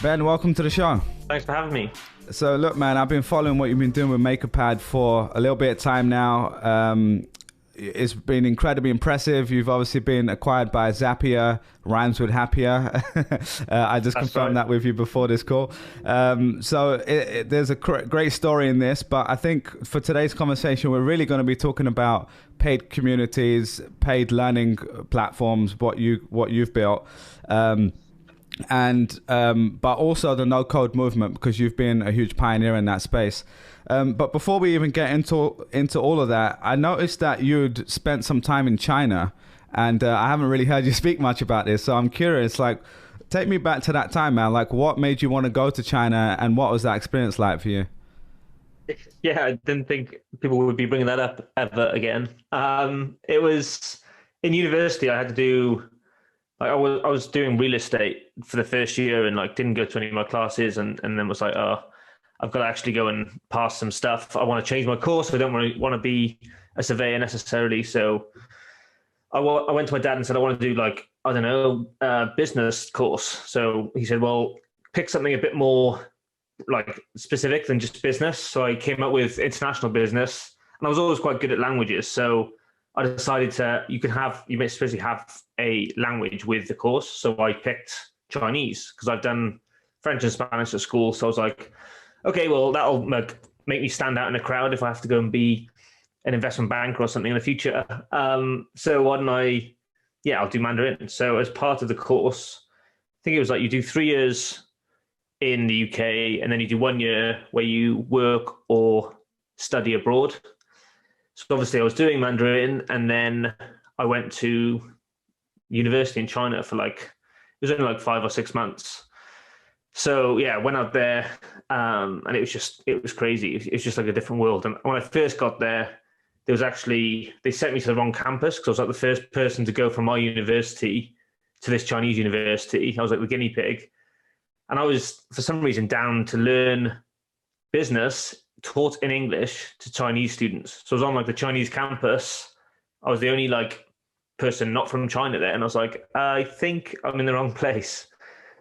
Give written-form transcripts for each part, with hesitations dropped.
Ben, welcome to the show. Thanks for having me. So look, man, I've been following what you've been doing with Makerpad for a little bit of time now. It's been incredibly impressive. You've obviously been acquired by Zapier, rhymes with happier. I just confirmed that with you before this call. So there's a great story in this, but I think for today's conversation, we're really going to be talking about paid communities, paid learning platforms, what you've built. But also the no-code movement, because you've been a huge pioneer in that space. But before we even get into all of that, I noticed that you'd spent some time in China, and I haven't really heard you speak much about this. So I'm curious, like, take me back to that time, man. Like, what made you want to go to China, and what was that experience like for you? Yeah, I didn't think people would be bringing that up ever again. It was in university. I had to do. I was doing real estate for the first year and like didn't go to any of my classes and then was like, oh, I've got to actually go and pass some stuff. I want to change my course. I don't really want to be a surveyor necessarily. So I went to my dad and said, I want to do like, I don't know, a business course. So he said, well, pick something a bit more like specific than just business. So I came up with international business, and I was always quite good at languages. So I decided you may supposedly have a language with the course. So I picked Chinese because I've done French and Spanish at school. So I was like, okay, well, that'll make me stand out in a crowd if I have to go and be an investment banker or something in the future. So why don't I'll do Mandarin. So as part of the course, I think it was like you do 3 years in the UK and then you do 1 year where you work or study abroad. So obviously I was doing Mandarin, and then I went to university in China for it was only like 5 or 6 months. So yeah, I went out there and it was crazy. It was just like a different world. And when I first got there, they sent me to the wrong campus because I was like the first person to go from my university to this Chinese university. I was like the guinea pig. And I was, for some reason, down to learn business taught in English to Chinese students. So I was on like the Chinese campus. I was the only like person not from China there. And I was like, I think I'm in the wrong place.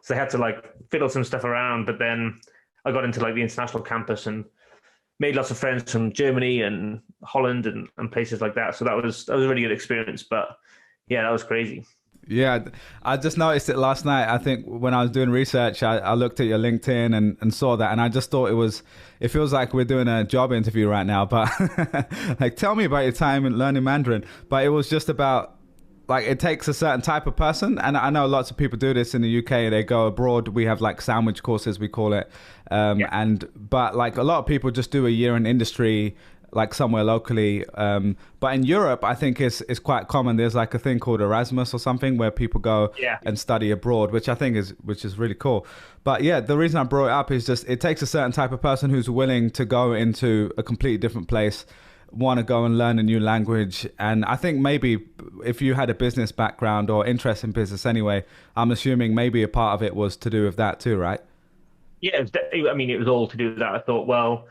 So they had to like fiddle some stuff around. But then I got into like the international campus and made lots of friends from Germany and Holland and places like that. So that was a really good experience. But yeah, that was crazy. Yeah, I just noticed it last night. I think when I was doing research, I looked at your LinkedIn and saw that. And I just thought it feels like we're doing a job interview right now. But like, tell me about your time in learning Mandarin. But it was just about, like, it takes a certain type of person. And I know lots of people do this in the UK. They go abroad. We have like sandwich courses, we call it. But like a lot of people just do a year in industry, like somewhere locally. But in Europe, I think it's quite common. There's like a thing called Erasmus or something where people go and study abroad, which I think is really cool. But yeah, the reason I brought it up is just it takes a certain type of person who's willing to go into a completely different place, want to go and learn a new language. And I think maybe if you had a business background or interest in business anyway, I'm assuming maybe a part of it was to do with that too, right? Yeah, it was all to do with that. I thought, well,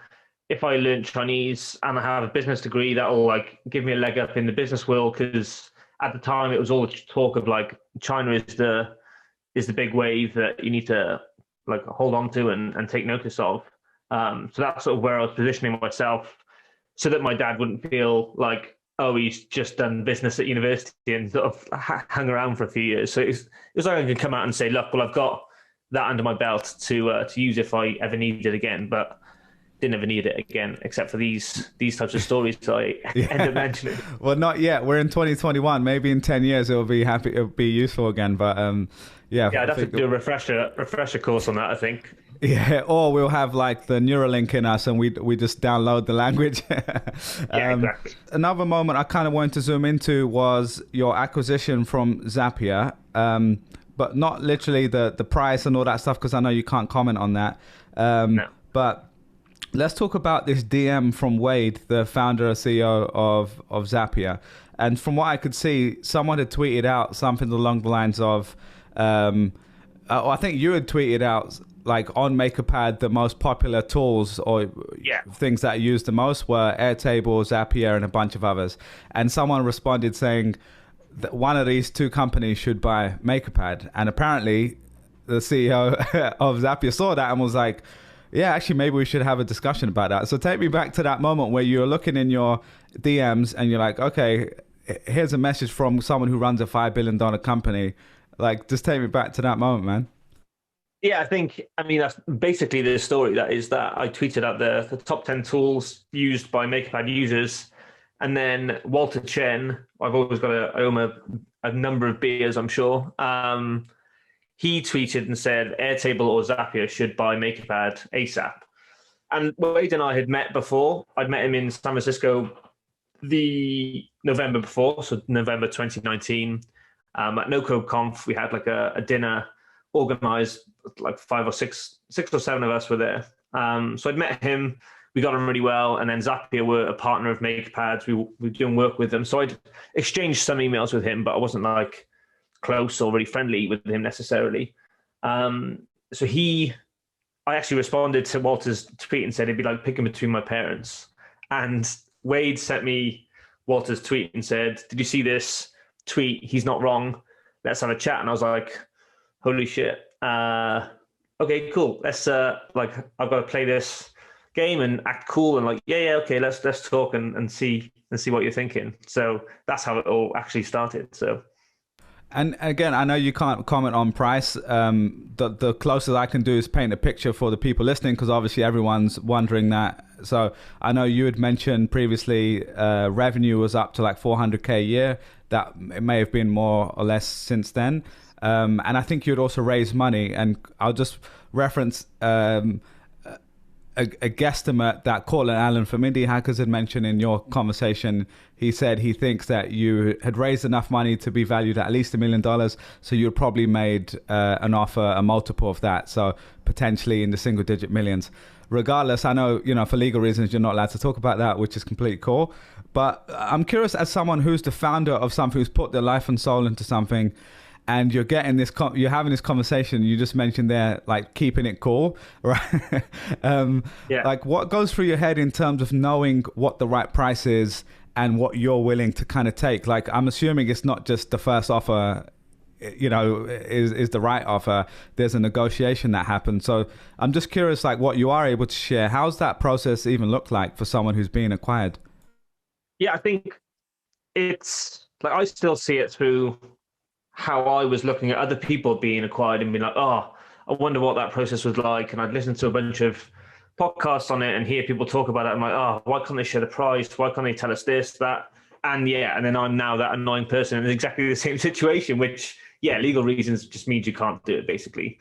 if I learn Chinese and I have a business degree, that'll like give me a leg up in the business world. Because at the time, it was all talk of like China is the big wave that you need to like hold on to and take notice of. So that's sort of where I was positioning myself, so that my dad wouldn't feel like, oh, he's just done business at university and sort of hung around for a few years. So it was like I could come out and say, look, well, I've got that under my belt to use if I ever need it again. But didn't ever need it again, except for these types of stories that I end up mentioning. Well, not yet. We're in 2021. Maybe in 10 years it'll be useful again. But I'd have to do a refresher course on that, I think. Yeah, or we'll have like the Neuralink in us and we just download the language. Yeah, exactly. Another moment I kind of wanted to zoom into was your acquisition from Zapier, but not literally the price and all that stuff, because I know you can't comment on that. No. But let's talk about this DM from Wade, the founder and CEO of Zapier. And from what I could see, someone had tweeted out something along the lines of, I think you had tweeted out, like, on Makerpad, the most popular tools or things that are used the most were Airtable, Zapier, and a bunch of others. And someone responded saying that one of these two companies should buy Makerpad. And apparently the CEO of Zapier saw that and was like, yeah, actually, maybe we should have a discussion about that. So take me back to that moment where you're looking in your DMs and you're like, okay, here's a message from someone who runs a $5 billion company. Like, just take me back to that moment, man. Yeah, I mean, that's basically the story. That is that I tweeted out the top 10 tools used by Makerpad users. And then Walter Chen, I've always got I owe him a number of beers, I'm sure. He tweeted and said Airtable or Zapier should buy Makerpad ASAP. And Wade and I had met before. I'd met him in San Francisco the November before, so November 2019. At No Code Conf, we had like a dinner organized, like six or seven of us were there. So I'd met him, we got on really well, and then Zapier were a partner of Makerpad's. We were doing work with them. So I'd exchanged some emails with him, but I wasn't like close or really friendly with him necessarily. So I actually responded to Walter's tweet and said it'd be like picking between my parents. And Wade sent me Walter's tweet and said, "Did you see this tweet? He's not wrong. Let's have a chat." And I was like, holy shit. Okay, cool. Let's I've got to play this game and act cool and like, yeah, okay, let's talk and see what you're thinking. So that's how it all actually started. So. And again, I know you can't comment on price. The closest I can do is paint a picture for the people listening, because obviously everyone's wondering that. So I know you had mentioned previously revenue was up to like 400K a year. That it may have been more or less since then. And I think you'd also raise money. And I'll just reference a guesstimate that Cortland Allen from Indie Hackers had mentioned in your conversation. He said he thinks that you had raised enough money to be valued at least $1 million. So you'd probably made an offer, a multiple of that. So potentially in the single digit millions. Regardless, I know, for legal reasons, you're not allowed to talk about that, which is completely cool. But I'm curious, as someone who's the founder of something, who's put their life and soul into something, and you're getting this, you're having this conversation. You just mentioned there, like keeping it cool, right? Like, what goes through your head in terms of knowing what the right price is and what you're willing to kind of take? Like, I'm assuming it's not just the first offer, is the right offer. There's a negotiation that happens. So I'm just curious, like, what you are able to share. How's that process even look like for someone who's being acquired? Yeah, I think it's like I still see it through how I was looking at other people being acquired and being like, oh, I wonder what that process was like. And I'd listen to a bunch of podcasts on it and hear people talk about it. I'm like, oh, why can't they share the price? Why can't they tell us this, that? And then I'm now that annoying person in exactly the same situation, which, legal reasons just means you can't do it, basically.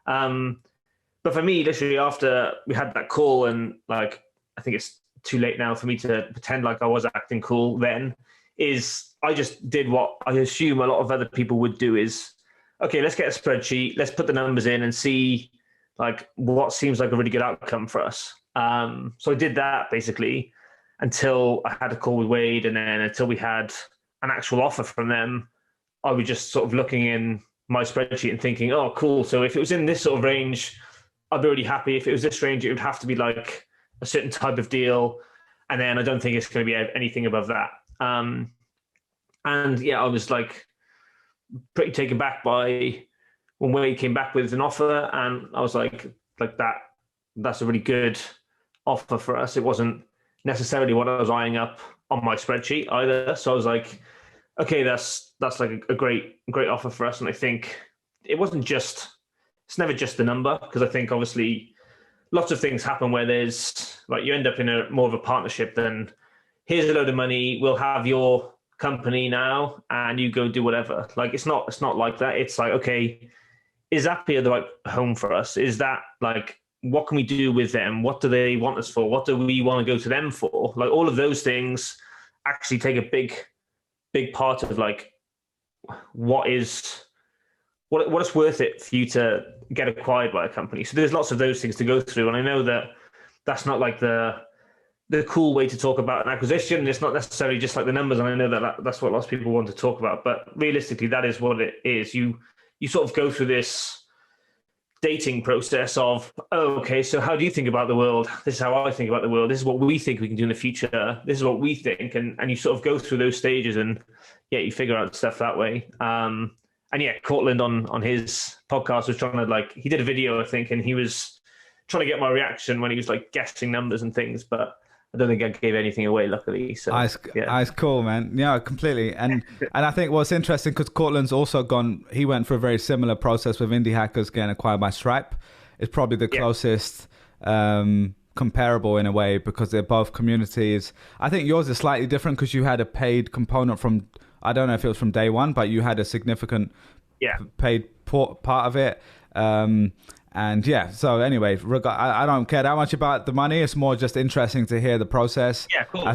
But for me, literally after we had that call, and like, I think it's too late now for me to pretend like I was acting cool then, is I just did what I assume a lot of other people would do is, okay, let's get a spreadsheet, let's put the numbers in and see like what seems like a really good outcome for us. So I did that basically until I had a call with Wade, and then until we had an actual offer from them, I was just sort of looking in my spreadsheet and thinking, oh, cool. So if it was in this sort of range, I'd be really happy. If it was this range, it would have to be like a certain type of deal. And then I don't think it's going to be anything above that. I was like pretty taken back by when Wade came back with an offer, and I was like that's a really good offer for us. It wasn't necessarily what I was eyeing up on my spreadsheet either. So I was like, okay, that's like a great offer for us. And I think it's never just the number, because I think obviously lots of things happen where there's like, you end up in a more of a partnership than here's a load of money, we'll have your company now and you go do whatever. Like, it's not like that. It's like, okay, is Zapier the right home for us? Is that like what can we do with them? What do they want us for? What do we want to go to them for? Like all of those things actually take a big part of like what it's worth it for you to get acquired by a company. So there's lots of those things to go through, and I know that that's not like the cool way to talk about an acquisition. It's not necessarily just like the numbers, and I know that that's what lots of people want to talk about. But realistically, that is what it is. You sort of go through this dating process of, oh, okay, so how do you think about the world? This is how I think about the world. This is what we think we can do in the future. This is what we think, and you sort of go through those stages, and yeah, you figure out stuff that way. And yeah, Cortland on his podcast was trying to like, he did a video, I think, and he was trying to get my reaction when he was like guessing numbers and things, but I don't think I gave anything away, luckily. So Ice cool, man. Yeah, completely. And I think what's interesting, because Cortland's also he went through a very similar process with Indie Hackers getting acquired by Stripe. It's probably the closest comparable in a way, because they're both communities. I think yours is slightly different because you had a paid component from, I don't know if it was from day one, but you had a significant paid part of it. And yeah, so anyway, I don't care that much about the money. It's more just interesting to hear the process. Yeah, cool.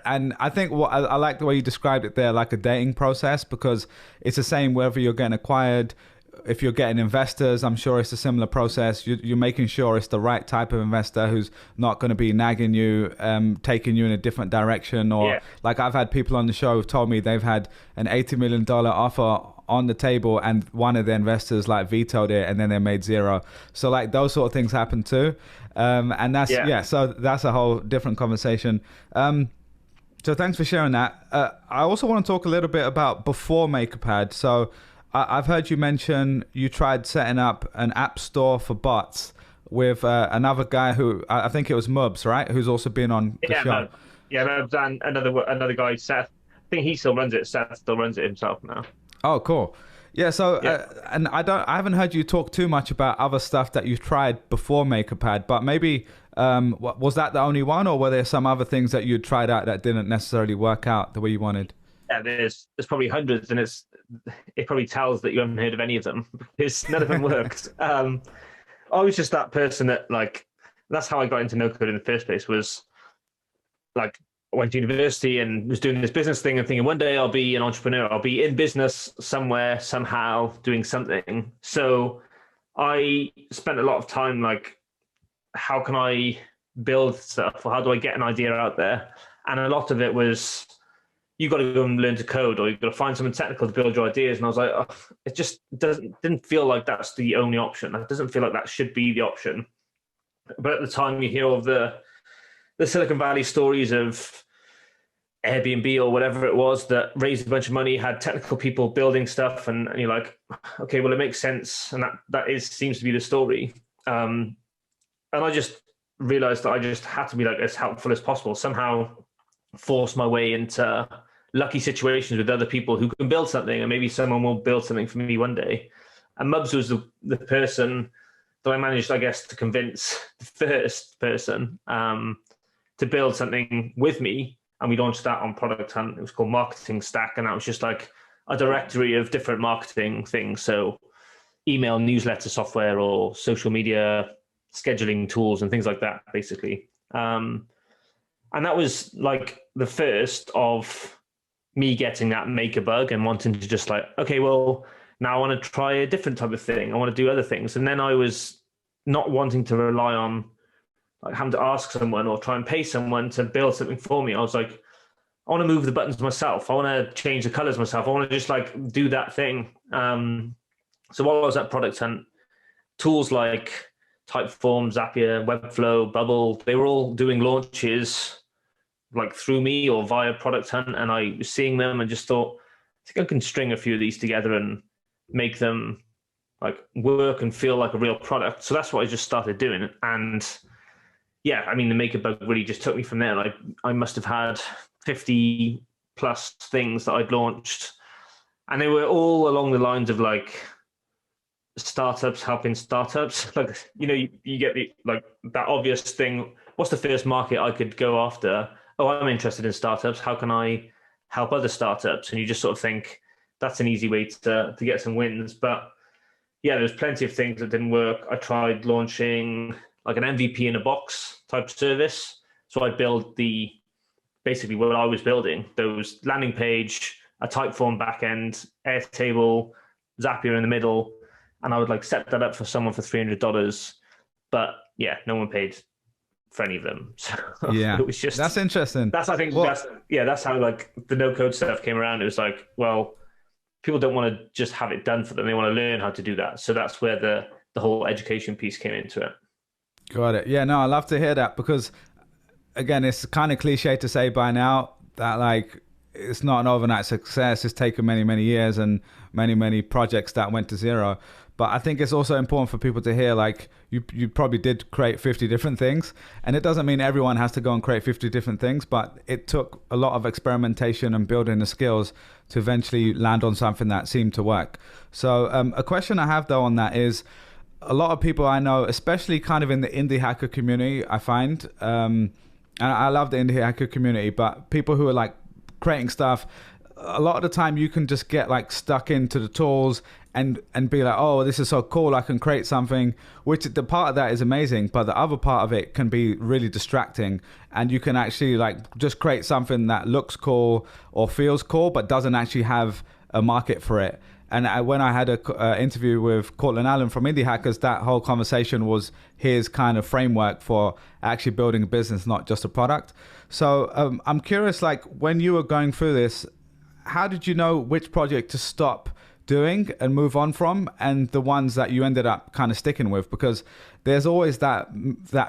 And I think I like the way you described it there, like a dating process, because it's the same whether you're getting acquired. If you're getting investors, I'm sure it's a similar process. You're making sure it's the right type of investor who's not going to be nagging you, taking you in a different direction. Or like I've had people on the show who've told me they've had an $80 million offer on the table and one of the investors like vetoed it and then they made zero. So like those sort of things happen too. And that's, so that's a whole different conversation. So thanks for sharing that. I also want to talk a little bit about before Makerpad. So I've heard you mention you tried setting up an app store for bots with another guy who, I think it was Mubs, right? Who's also been on the show. Mubs and another guy, Seth. I think he still runs it. Seth still runs it himself now. Oh, cool. Yeah, so and I haven't heard you talk too much about other stuff that you've tried before Makerpad, but maybe was that the only one, or were there some other things that you'd tried out that didn't necessarily work out the way you wanted? Yeah, there's probably hundreds, and it probably tells that you haven't heard of any of them because none of them worked. I was just that person that like, that's how I got into no code in the first place, was like, I went to university and was doing this business thing and thinking one day I'll be an entrepreneur. I'll be in business somewhere, somehow doing something. So I spent a lot of time like, how can I build stuff, or how do I get an idea out there? And a lot of it was, you got to go and learn to code, or you've got to find someone technical to build your ideas. And I was like, oh, it just didn't feel like that's the only option. It doesn't feel like that should be the option. But at the time, you hear of the Silicon Valley stories of Airbnb or whatever it was that raised a bunch of money, had technical people building stuff, and you're like, okay, well, it makes sense, and that seems to be the story. And I just realized that I just had to be like as helpful as possible, somehow force my way into lucky situations with other people who can build something, and maybe someone will build something for me one day. And Mubs was the person that I managed, I guess, to convince, the first person to build something with me. And we launched that on Product Hunt. It was called Marketing Stack. And that was just like a directory of different marketing things. So email newsletter software or social media scheduling tools and things like that, basically. And that was like the first of me getting that maker bug and wanting to just like, okay, well, now I want to try a different type of thing. I want to do other things. And then I was not wanting to rely on like having to ask someone or try and pay someone to build something for me. I was like, I want to move the buttons myself. I want to change the colors myself. I want to just like do that thing. So while I was at Product Hunt, tools like Typeform, Zapier, Webflow, Bubble, they were all doing launches like through me or via Product Hunt. And I was seeing them and just thought, I think I can string a few of these together and make them like work and feel like a real product. So that's what I just started doing. And yeah, I mean, the maker bug really just took me from there. Like I must have had 50 plus things that I'd launched, and they were all along the lines of like startups helping startups. Like, you know, you get the like that obvious thing. What's the first market I could go after? Oh, I'm interested in startups. How can I help other startups? And you just sort of think that's an easy way to get some wins. But yeah, there's plenty of things that didn't work. I tried launching like an MVP in a box type service. So I'd build basically what I was building, those landing page, a Typeform backend, Airtable, Zapier in the middle, and I would like set that up for someone for $300. But yeah, no one paid for any of them. So Yeah, it was just, that's interesting. that's, I think, that's how like the no code stuff came around. It was like, well, people don't want to just have it done for them. They want to learn how to do that. So that's where the whole education piece came into it. Got it. Yeah, no, I love to hear that, because again, it's kind of cliche to say by now that like it's not an overnight success. It's taken many, many years and many, many projects that went to zero. But I think it's also important for people to hear, like, you probably did create 50 different things. And it doesn't mean everyone has to go and create 50 different things, but it took a lot of experimentation and building the skills to eventually land on something that seemed to work. So a question I have, though, on that is, a lot of people I know, especially kind of in the indie hacker community, I find, and I love the indie hacker community, but people who are like creating stuff, a lot of the time you can just get like stuck into the tools and be like, oh, this is so cool, I can create something, which the part of that is amazing, but the other part of it can be really distracting, and you can actually like just create something that looks cool or feels cool but doesn't actually have a market for it. And when I had an interview with Cortland Allen from Indie Hackers, that whole conversation was his kind of framework for actually building a business, not just a product. So I'm curious, like, when you were going through this, how did you know which project to stop doing and move on from, and the ones that you ended up kind of sticking with? Because there's always that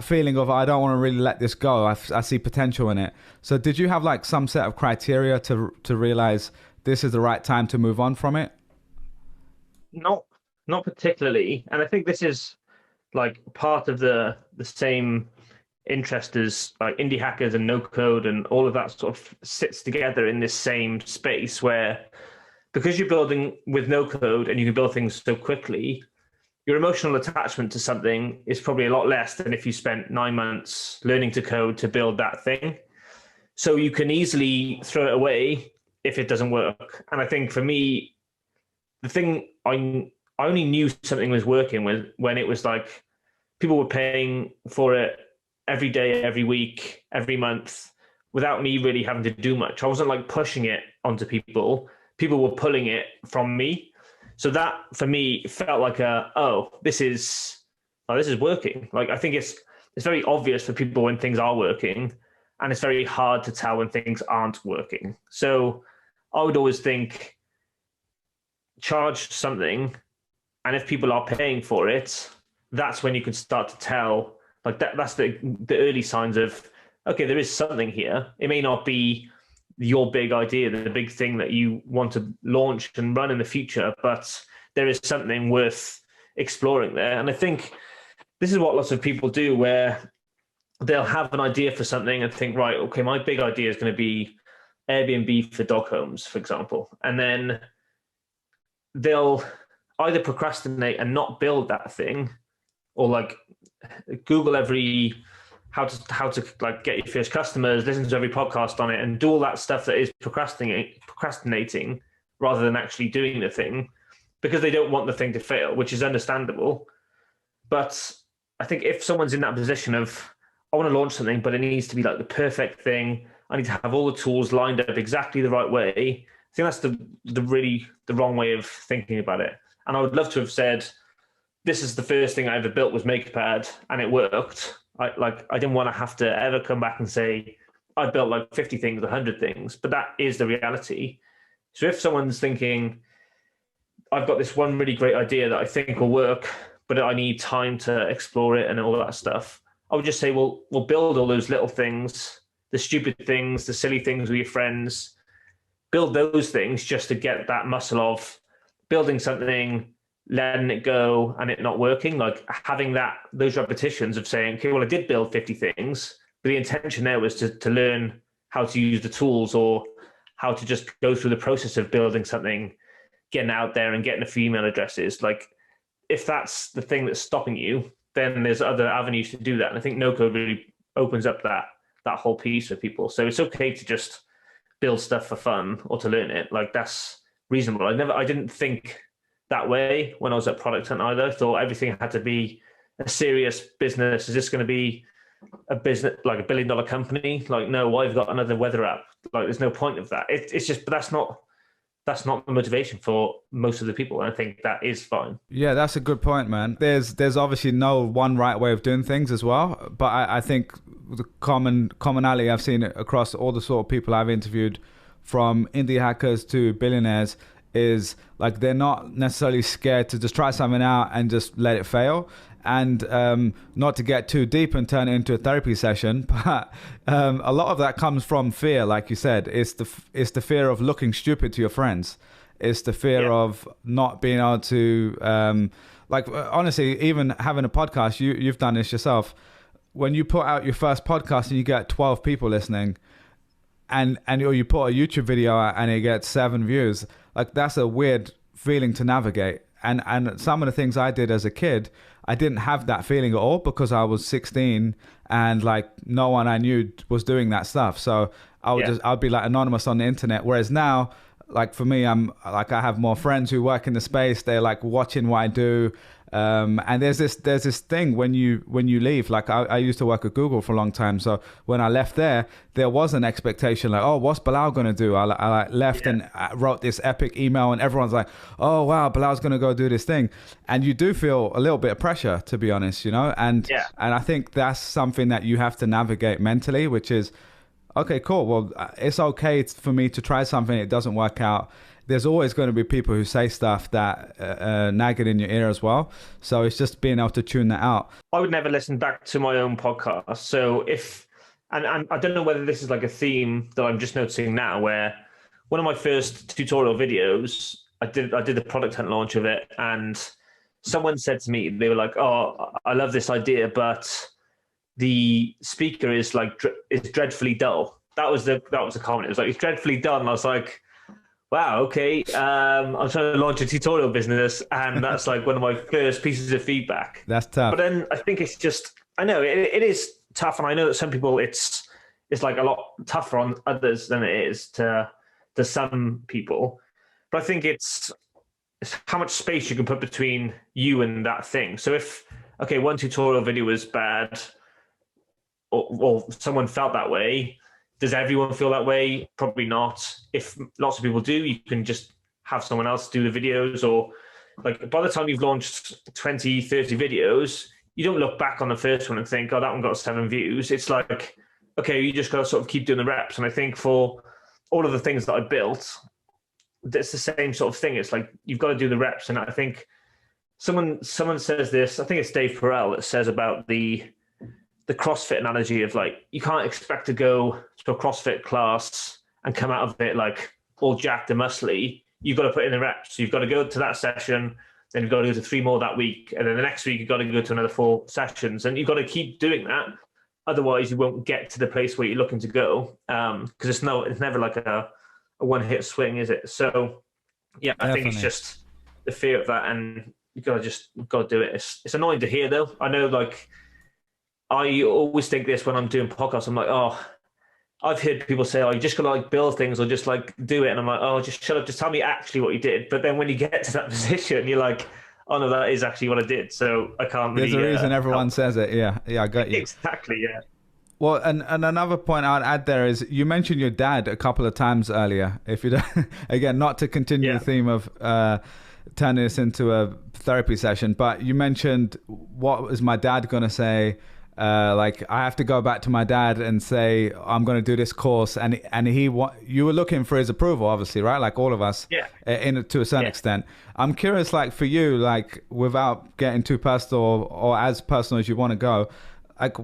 feeling of, I don't want to really let this go. I see potential in it. So did you have like some set of criteria to realize this is the right time to move on from it? Not particularly. And I think this is like part of the same interest as like indie hackers and no code, and all of that sort of sits together in this same space where, because you're building with no code and you can build things so quickly, your emotional attachment to something is probably a lot less than if you spent 9 months learning to code to build that thing. So you can easily throw it away if it doesn't work. And I think for me, the thing I only knew something was working when it was like people were paying for it every day, every week, every month, without me really having to do much. I wasn't like pushing it onto people. People were pulling it from me. So that for me felt like this is working. Like, I think it's very obvious for people when things are working, and it's very hard to tell when things aren't working. So I would always think, charge something, and if people are paying for it, that's when you can start to tell, like, that's the early signs of, okay, there is something here. It may not be your big idea, the big thing that you want to launch and run in the future, but there is something worth exploring there. And I think this is what lots of people do, where they'll have an idea for something and think, right, okay, my big idea is going to be Airbnb for dog homes, for example. And then they'll either procrastinate and not build that thing, or like Google how to like get your first customers, listen to every podcast on it, and do all that stuff that is procrastinating rather than actually doing the thing, because they don't want the thing to fail, which is understandable. But I think if someone's in that position of, I want to launch something, but it needs to be like the perfect thing, I need to have all the tools lined up exactly the right way, I think that's the wrong way of thinking about it. And I would love to have said, this is the first thing I ever built was Makerpad, and it worked. I didn't want to have to ever come back and say, I built like 50 things, 100 things, but that is the reality. So if someone's thinking, I've got this one really great idea that I think will work, but I need time to explore it and all that stuff, I would just say, well, we'll build all those little things, the stupid things, the silly things with your friends, build those things just to get that muscle of building something, letting it go and it not working, like having those repetitions of saying, okay, well, I did build 50 things, but the intention there was to learn how to use the tools, or how to just go through the process of building something, getting out there and getting a few email addresses. Like, if that's the thing that's stopping you, then there's other avenues to do that. And I think no code really opens up that whole piece for people. So it's okay to just build stuff for fun or to learn it. Like, that's reasonable. I didn't think that way when I was at Product Hunt either. I thought everything had to be a serious business? Is this going to be a business like $1 billion company? Like, no, I've got another weather app. Like, there's no point of that. It's just, but that's not the motivation for most of the people. And I think that is fine. Yeah, that's a good point, man. There's obviously no one right way of doing things as well. But I think the commonality I've seen across all the sort of people I've interviewed, from indie hackers to billionaires, is like they're not necessarily scared to just try something out and just let it fail. And not to get too deep and turn it into a therapy session, but a lot of that comes from fear, like you said. It's the fear of looking stupid to your friends. It's the fear of not being able to, honestly, even having a podcast, you've done this yourself. When you put out your first podcast and you get 12 people listening, and or you put a YouTube video out and it gets 7 views, like that's a weird feeling to navigate. And some of the things I did as a kid, I didn't have that feeling at all because I was 16 and like no one I knew was doing that stuff. So I'd be like anonymous on the internet. Whereas now, like for me, I'm like, I have more friends who work in the space. They're like watching what I do. And there's this thing when you leave, like I used to work at Google for a long time. So when I left there was an expectation like, oh, what's Bilal going to do? I left and I wrote this epic email and everyone's like, oh, wow, Bilal's going to go do this thing. And you do feel a little bit of pressure, to be honest, you know? And I think that's something that you have to navigate mentally, which is, okay, cool. Well, it's okay for me to try something. It doesn't work out. There's always going to be people who say stuff that nag it in your ear as well. So it's just being able to tune that out. I would never listen back to my own podcast. So and I don't know whether this is like a theme that I'm just noticing now, where one of my first tutorial videos, I did the product hunt launch of it, and someone said to me, they were like, oh, I love this idea, but the speaker is dreadfully dull. That was the comment. It was like, it's dreadfully dull. And I was like, wow, okay. I'm trying to launch a tutorial business, and that's like one of my first pieces of feedback. That's tough. But then I think it's just, I know it is tough, and I know that some people it's like a lot tougher on others than it is to some people. But I think it's how much space you can put between you and that thing. So if, okay, one tutorial video was bad, or someone felt that way, does everyone feel that way? Probably not. If lots of people do, you can just have someone else do the videos, or like by the time you've launched 20, 30 videos, you don't look back on the first one and think, oh, that one got 7 views. It's like, okay, you just got to sort of keep doing the reps. And I think for all of the things that I built, it's the same sort of thing. It's like, you've got to do the reps. And I think someone says this, I think it's Dave Perel, that says about the CrossFit analogy of like, you can't expect to go to a CrossFit class and come out of it like all jacked and muscly. You've got to put in the reps. So you've got to go to that session, then you've got to go to 3 more that week. And then the next week, you've got to go to another 4 sessions, and you've got to keep doing that. Otherwise you won't get to the place where you're looking to go. Cause it's never like a one-hit swing, is it? So yeah, I think it's just the fear of that, and you got to do it. It's annoying to hear though. I know, like, I always think this when I'm doing podcasts. I'm like, oh, I've heard people say, oh, you just got to like build things or just like do it. And I'm like, oh, just shut up. Just tell me actually what you did. But then when you get to that position, you're like, oh no, that is actually what I did. So I can't really. There's a reason everyone says it. Yeah, I got you. Exactly, yeah. Well, and another point I'd add there is you mentioned your dad a couple of times earlier. If you don't, again, not to continue the theme of turning this into a therapy session, but you mentioned, what is my dad going to say? Like, I have to go back to my dad and say, I'm going to do this course. And you were looking for his approval, obviously, right? Like all of us, to a certain extent. I'm curious, like for you, like without getting too personal or as personal as you want to go, like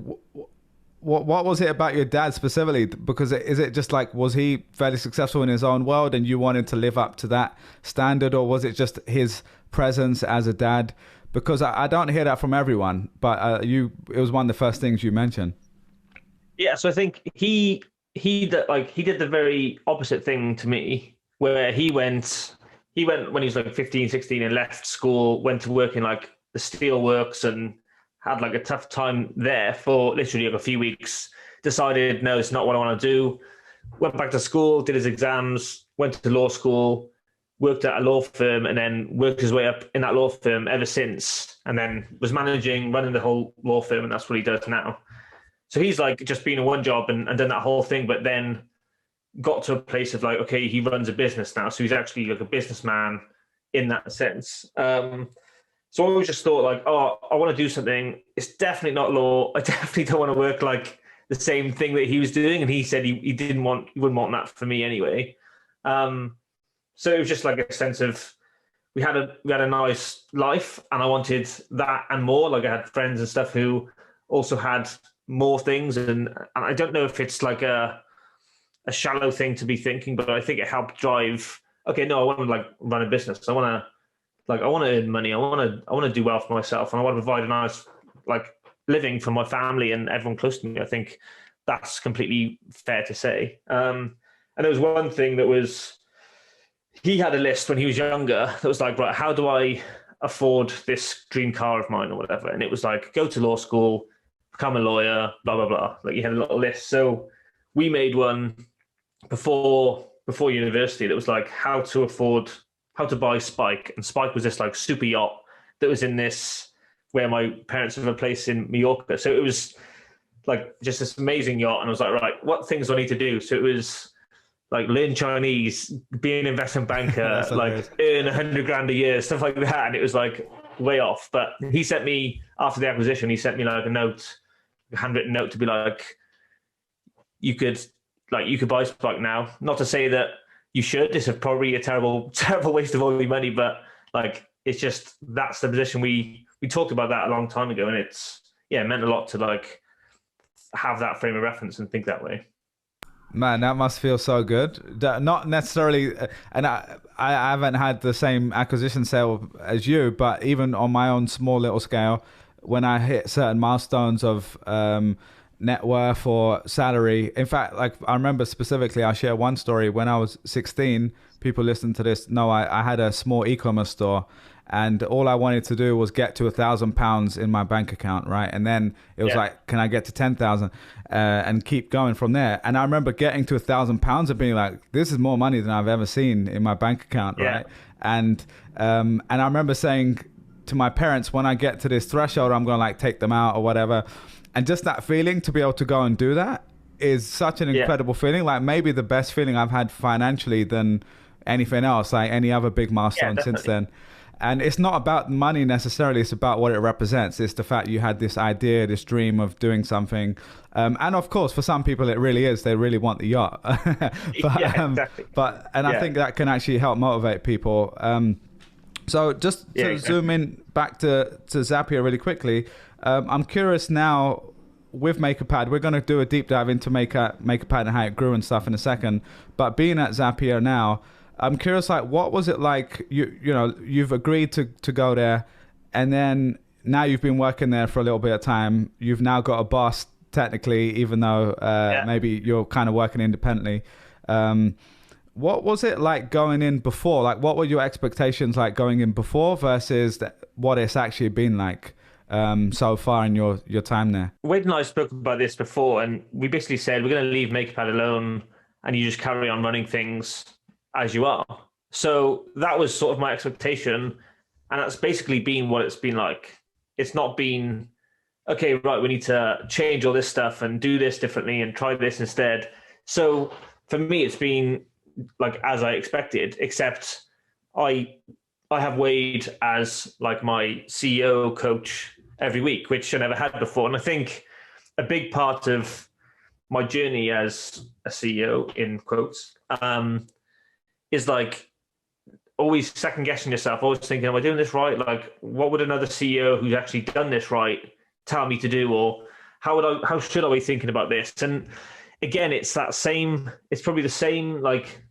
what was it about your dad specifically? Because is it just like, was he fairly successful in his own world and you wanted to live up to that standard? Or was it just his presence as a dad? Because I don't hear that from everyone, but it was one of the first things you mentioned. Yeah, so I think he did the very opposite thing to me, where he went when he was like 15, 16 and left school, went to work in like the steelworks and had like a tough time there for literally like a few weeks, decided, no, it's not what I want to do. Went back to school, did his exams, went to law school, worked at a law firm and then worked his way up in that law firm ever since, and then was running the whole law firm, and that's what he does now. So he's like just been in one job and done that whole thing, but then got to a place of like, okay, he runs a business now. So he's actually like a businessman in that sense. So I always just thought like, oh, I want to do something. It's definitely not law. I definitely don't want to work like the same thing that he was doing. And he said he wouldn't want that for me anyway. So it was just like a sense of we had a nice life, and I wanted that and more. Like I had friends and stuff who also had more things, and I don't know if it's like a shallow thing to be thinking, but I think it helped drive. Okay, no, I want to like run a business. I want to earn money. I want to do well for myself, and I want to provide a nice like living for my family and everyone close to me. I think that's completely fair to say. And there was one thing that was, he had a list when he was younger that was like, right, how do I afford this dream car of mine or whatever? And it was like, go to law school, become a lawyer, blah, blah, blah. Like he had a little list. So we made one before university that was like how to buy Spike. And Spike was this like super yacht that was in this, where my parents have a place in Mallorca. So it was like just this amazing yacht. And I was like, right, what things do I need to do? So it was like learn Chinese, be an investment banker, like earn $100,000 a year, stuff like that. And it was like way off. But he sent me, after the acquisition, he sent me like a handwritten note to be like, you could buy Spike now. Not to say that you should. It's probably a terrible waste of all your money, but like it's just, that's the position we talked about that a long time ago, and it meant a lot to like have that frame of reference and think that way. Man, that must feel so good. Not necessarily, and I haven't had the same acquisition sale as you, but even on my own small little scale, when I hit certain milestones of net worth or salary. In fact, like I remember specifically, I'll share one story. When I was 16, people listen to this know I had a small e-commerce store, and all I wanted to do was get to £1,000 in my bank account, right? And then it was like, can I get to 10,000 and keep going from there? And I remember getting to £1,000 and being like, this is more money than I've ever seen in my bank account, right? And I remember saying to my parents, when I get to this threshold, I'm going to like take them out or whatever. And just that feeling to be able to go and do that is such an incredible feeling. Like maybe the best feeling I've had financially than anything else, like any other big milestone since then. And it's not about money necessarily. It's about what it represents. It's the fact you had this idea, this dream of doing something. And of course, for some people, it really is. They really want the yacht. Exactly. I think that can actually help motivate people. So just to zoom in back to Zapier really quickly, I'm curious now with Makerpad, we're going to do a deep dive into Makerpad and how it grew and stuff in a second. But being at Zapier now, I'm curious, like, what was it like? You've agreed to go there, and then now you've been working there for a little bit of time. You've now got a boss, technically, even though maybe you're kind of working independently. What was it like going in before? Like, what were your expectations like going in before versus what it's actually been like so far in your time there? Wade and I spoke about this before, and we basically said we're going to leave Makerpad alone, and you just carry on running things as you are. So that was sort of my expectation, and that's basically been what it's been like. It's not been, okay, right, we need to change all this stuff and do this differently and try this instead. So for me, it's been like as I expected, except I have Wade as like my CEO coach every week, which I never had before. And I think a big part of my journey as a CEO, in quotes, is like always second guessing yourself, always thinking, am I doing this right? Like, what would another CEO who's actually done this right tell me to do? Or how should I be thinking about this? And again, it's probably the same like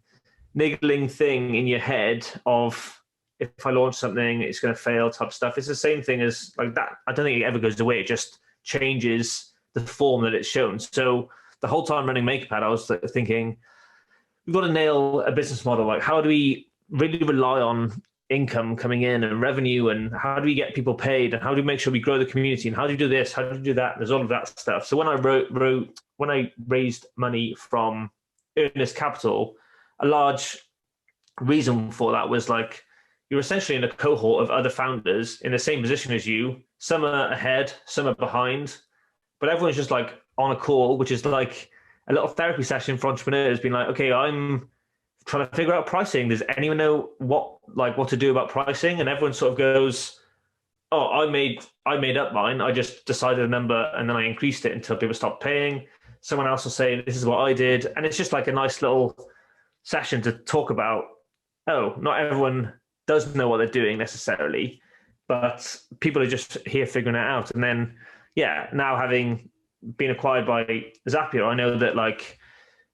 niggling thing in your head of, if I launch something, it's going to fail type stuff. It's the same thing as like that. I don't think it ever goes away. It just changes the form that it's shown. So the whole time running Makerpad, I was thinking, we've got to nail a business model. Like, how do we really rely on income coming in and revenue, and how do we get people paid, and how do we make sure we grow the community, and how do we do this, how do we do that? There's all of that stuff. So when I raised money from Earnest Capital, a large reason for that was like you're essentially in a cohort of other founders in the same position as you. Some are ahead, some are behind, but everyone's just like on a call, which is like a little therapy session for entrepreneurs, being like, okay, I'm trying to figure out pricing. Does anyone know what to do about pricing? And everyone sort of goes, oh, I made up mine. I just decided a number and then I increased it until people stopped paying. Someone else will say, this is what I did. And it's just like a nice little session to talk about, oh, not everyone does know what they're doing necessarily, but people are just here figuring it out. And then, yeah, now having been acquired by Zapier, I know that like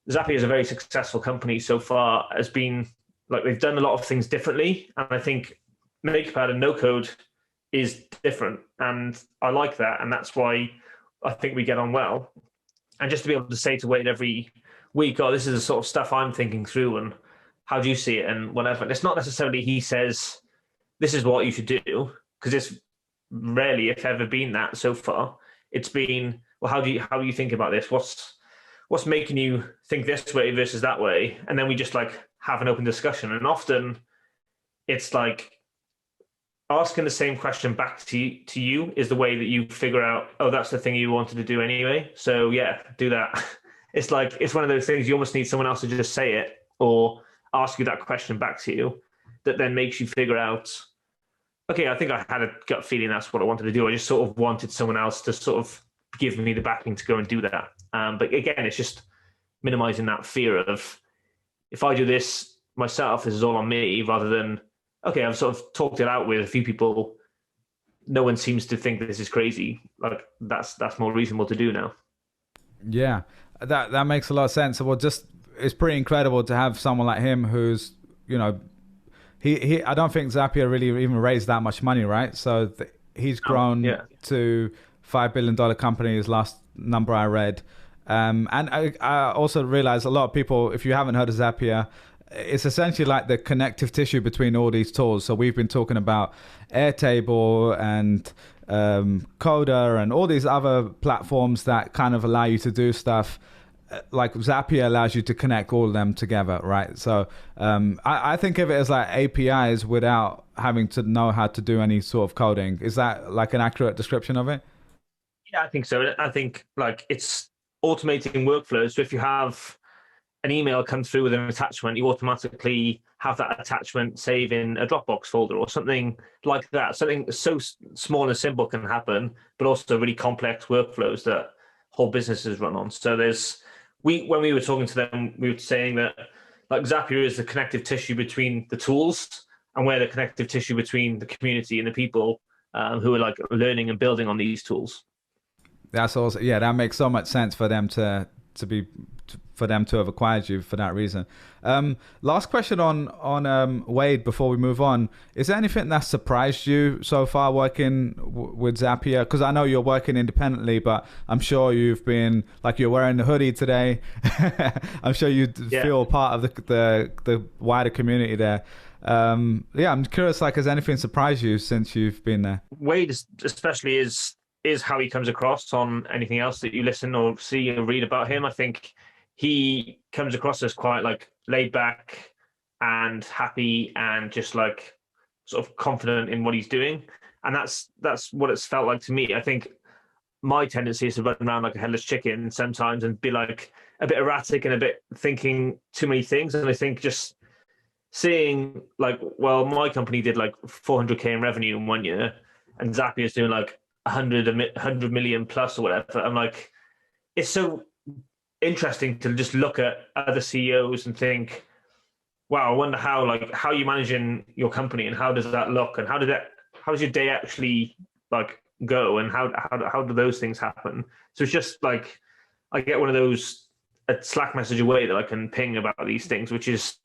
Zapier is a very successful company so far, has been like they've done a lot of things differently. And I think Makerpad and no code is different. And I like that. And that's why I think we get on well. And just to be able to say to Wade every week, oh, this is the sort of stuff I'm thinking through and how do you see it and whatever. And it's not necessarily he says, this is what you should do, because it's rarely, if ever, been that so far. It's been, well, how do you think about this? What's making you think this way versus that way? And then we just like have an open discussion. And often it's like asking the same question back to you is the way that you figure out, oh, that's the thing you wanted to do anyway. So yeah, do that. It's like, it's one of those things you almost need someone else to just say it or ask you that question back to you that then makes you figure out, okay, I think I had a gut feeling that's what I wanted to do. I just sort of wanted someone else to sort of give me the backing to go and do that. But again, it's just minimizing that fear of, if I do this myself, this is all on me, rather than, okay, I've sort of talked it out with a few people. No one seems to think that this is crazy. Like that's more reasonable to do now. Yeah, that makes a lot of sense. Well, just it's pretty incredible to have someone like him who's, you know, he I don't think Zapier really even raised that much money, right? So he's grown to $5 billion company is last number I read. And I also realized a lot of people, if you haven't heard of Zapier, it's essentially like the connective tissue between all these tools. So we've been talking about Airtable and Coda and all these other platforms that kind of allow you to do stuff. Like Zapier allows you to connect all of them together, right? So I think of it as like APIs without having to know how to do any sort of coding. Is that like an accurate description of it? Yeah, I think so. I think like it's automating workflows. So if you have an email come through with an attachment, you automatically have that attachment save in a Dropbox folder or something like that. Something so small and simple can happen, but also really complex workflows that whole businesses run on. So when we were talking to them, we were saying that like Zapier is the connective tissue between the tools, and we're the connective tissue between the community and the people who are like learning and building on these tools. That's also, yeah, that makes so much sense for them to have acquired you for that reason. Last question on Wade before we move on. Is there anything that surprised you so far working with Zapier? Because I know you're working independently, but I'm sure you've been, like, you're wearing the hoodie today. I'm sure you feel part of the wider community there. I'm curious, like, has anything surprised you since you've been there? Wade especially is how he comes across on anything else that you listen or see or read about him. I think he comes across as quite like laid back and happy and just like sort of confident in what he's doing. And that's what it's felt like to me. I think my tendency is to run around like a headless chicken sometimes and be like a bit erratic and a bit thinking too many things. And I think just seeing like, well, my company did like 400K in revenue in 1 year and Zapier is doing like 100 million plus or whatever. I'm like, it's so interesting to just look at other CEOs and think, wow, I wonder how you managing your company and how does that look and how does your day actually like go and how do those things happen? So it's just like I get one of those a Slack message away that I can ping about these things, which is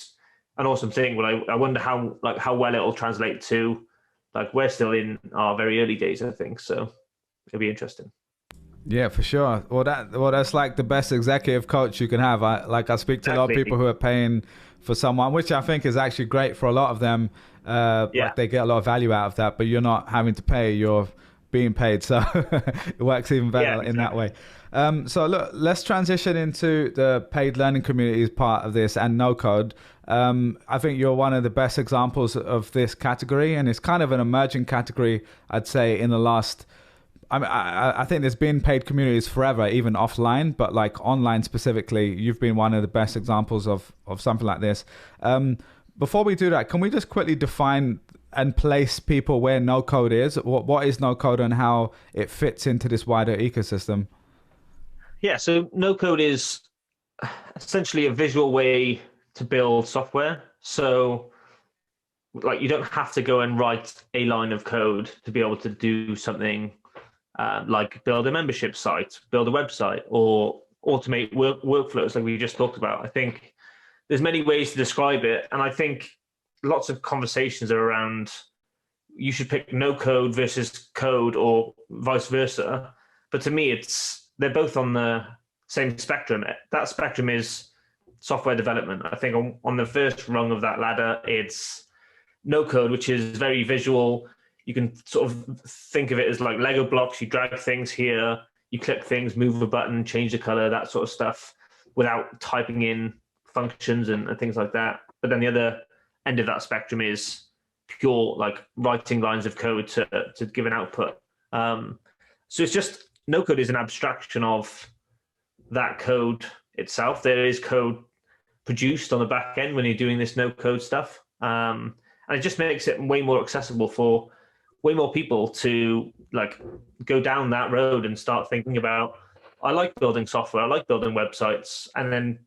an awesome thing. But I wonder how well it'll translate to. Like we're still in our very early days, I think. So it'll be interesting. Yeah, for sure. Well, that's like the best executive coach you can have. I speak to a lot of people who are paying for someone, which I think is actually great for a lot of them. Like they get a lot of value out of that, but you're not having to pay. You're being paid, so it works even better in that way. So look, let's transition into the paid learning communities part of this and no code. I think you're one of the best examples of this category, and it's kind of an emerging category, I'd say, in the last. I think there's been paid communities forever, even offline, but like online specifically, you've been one of the best examples of something like this. Before we do that, can we just quickly define and place people where no code is? What is no code and how it fits into this wider ecosystem? Yeah, so no code is essentially a visual way to build software. So like you don't have to go and write a line of code to be able to do something like build a membership site, build a website, or automate workflows like we just talked about. I think there's many ways to describe it. And I think lots of conversations are around you should pick no code versus code or vice versa. But to me, they're both on the same spectrum. That spectrum is software development. I think on the first rung of that ladder, it's no code, which is very visual. You can sort of think of it as like Lego blocks. You drag things here, you click things, move a button, change the color, that sort of stuff without typing in functions and things like that. But then the other end of that spectrum is pure like writing lines of code to give an output. So it's just no code is an abstraction of that code itself. There is code produced on the back end when you're doing this no code stuff. And it just makes it way more accessible for way more people to like go down that road and start thinking about, I like building software, I like building websites. And then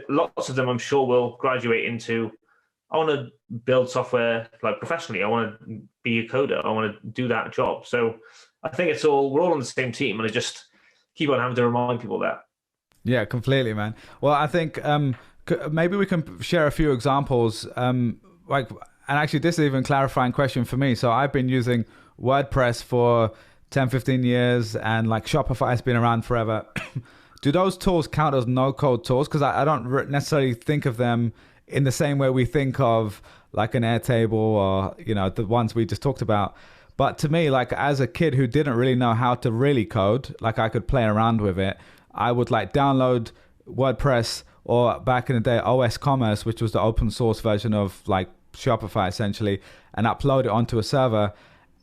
lots of them I'm sure will graduate into, I want to build software like professionally. I want to be a coder. I want to do that job. So I think we're all on the same team, and I just keep on having to remind people that. Yeah, completely, man. Well, I think maybe we can share a few examples. And actually, this is even a clarifying question for me. So I've been using WordPress for 10, 15 years, and like Shopify has been around forever. Do those tools count as no-code tools? Because I don't necessarily think of them in the same way we think of like an Airtable or, the ones we just talked about. But to me, like as a kid who didn't really know how to really code, like I could play around with it, I would like download WordPress, or back in the day, OS Commerce, which was the open source version of like Shopify essentially, and upload it onto a server,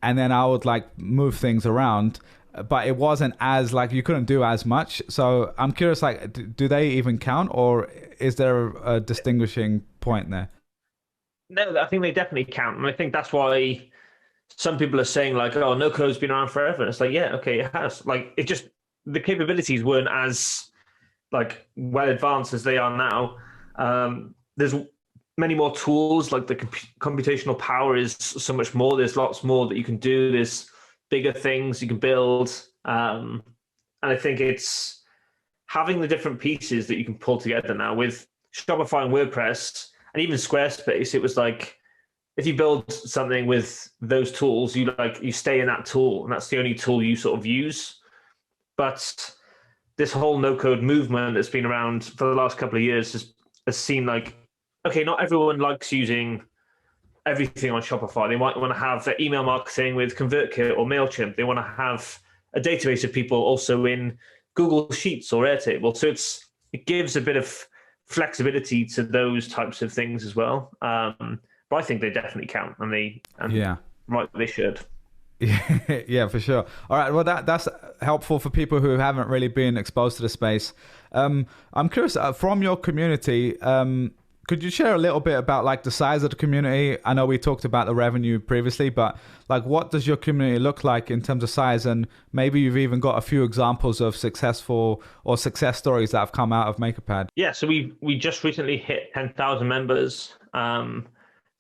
and then I would like move things around, but it wasn't as like you couldn't do as much. So I'm curious, like do they even count, or is there a distinguishing point there? No, I think they definitely count, and I think that's why some people are saying like, oh, no code's been around forever. And it's like, yeah, okay, it has. Like it just, the capabilities weren't as like well advanced as they are now. There's many more tools, like the computational power is so much more. There's lots more that you can do. There's bigger things you can build. And I think it's having the different pieces that you can pull together now with Shopify and WordPress and even Squarespace. It was like, if you build something with those tools, you stay in that tool, and that's the only tool you sort of use. But this whole no-code movement that's been around for the last couple of years has seen like, okay, not everyone likes using everything on Shopify. They might want to have their email marketing with ConvertKit or MailChimp. They want to have a database of people also in Google Sheets or Airtable. So it gives a bit of flexibility to those types of things as well. But I think they definitely count, and right, they should. Yeah, for sure. All right, well, that's helpful for people who haven't really been exposed to the space. I'm curious, from your community, could you share a little bit about like the size of the community? I know we talked about the revenue previously, but like what does your community look like in terms of size? And maybe you've even got a few examples of successful or success stories that have come out of Makerpad. Yeah, so we just recently hit 10,000 members. I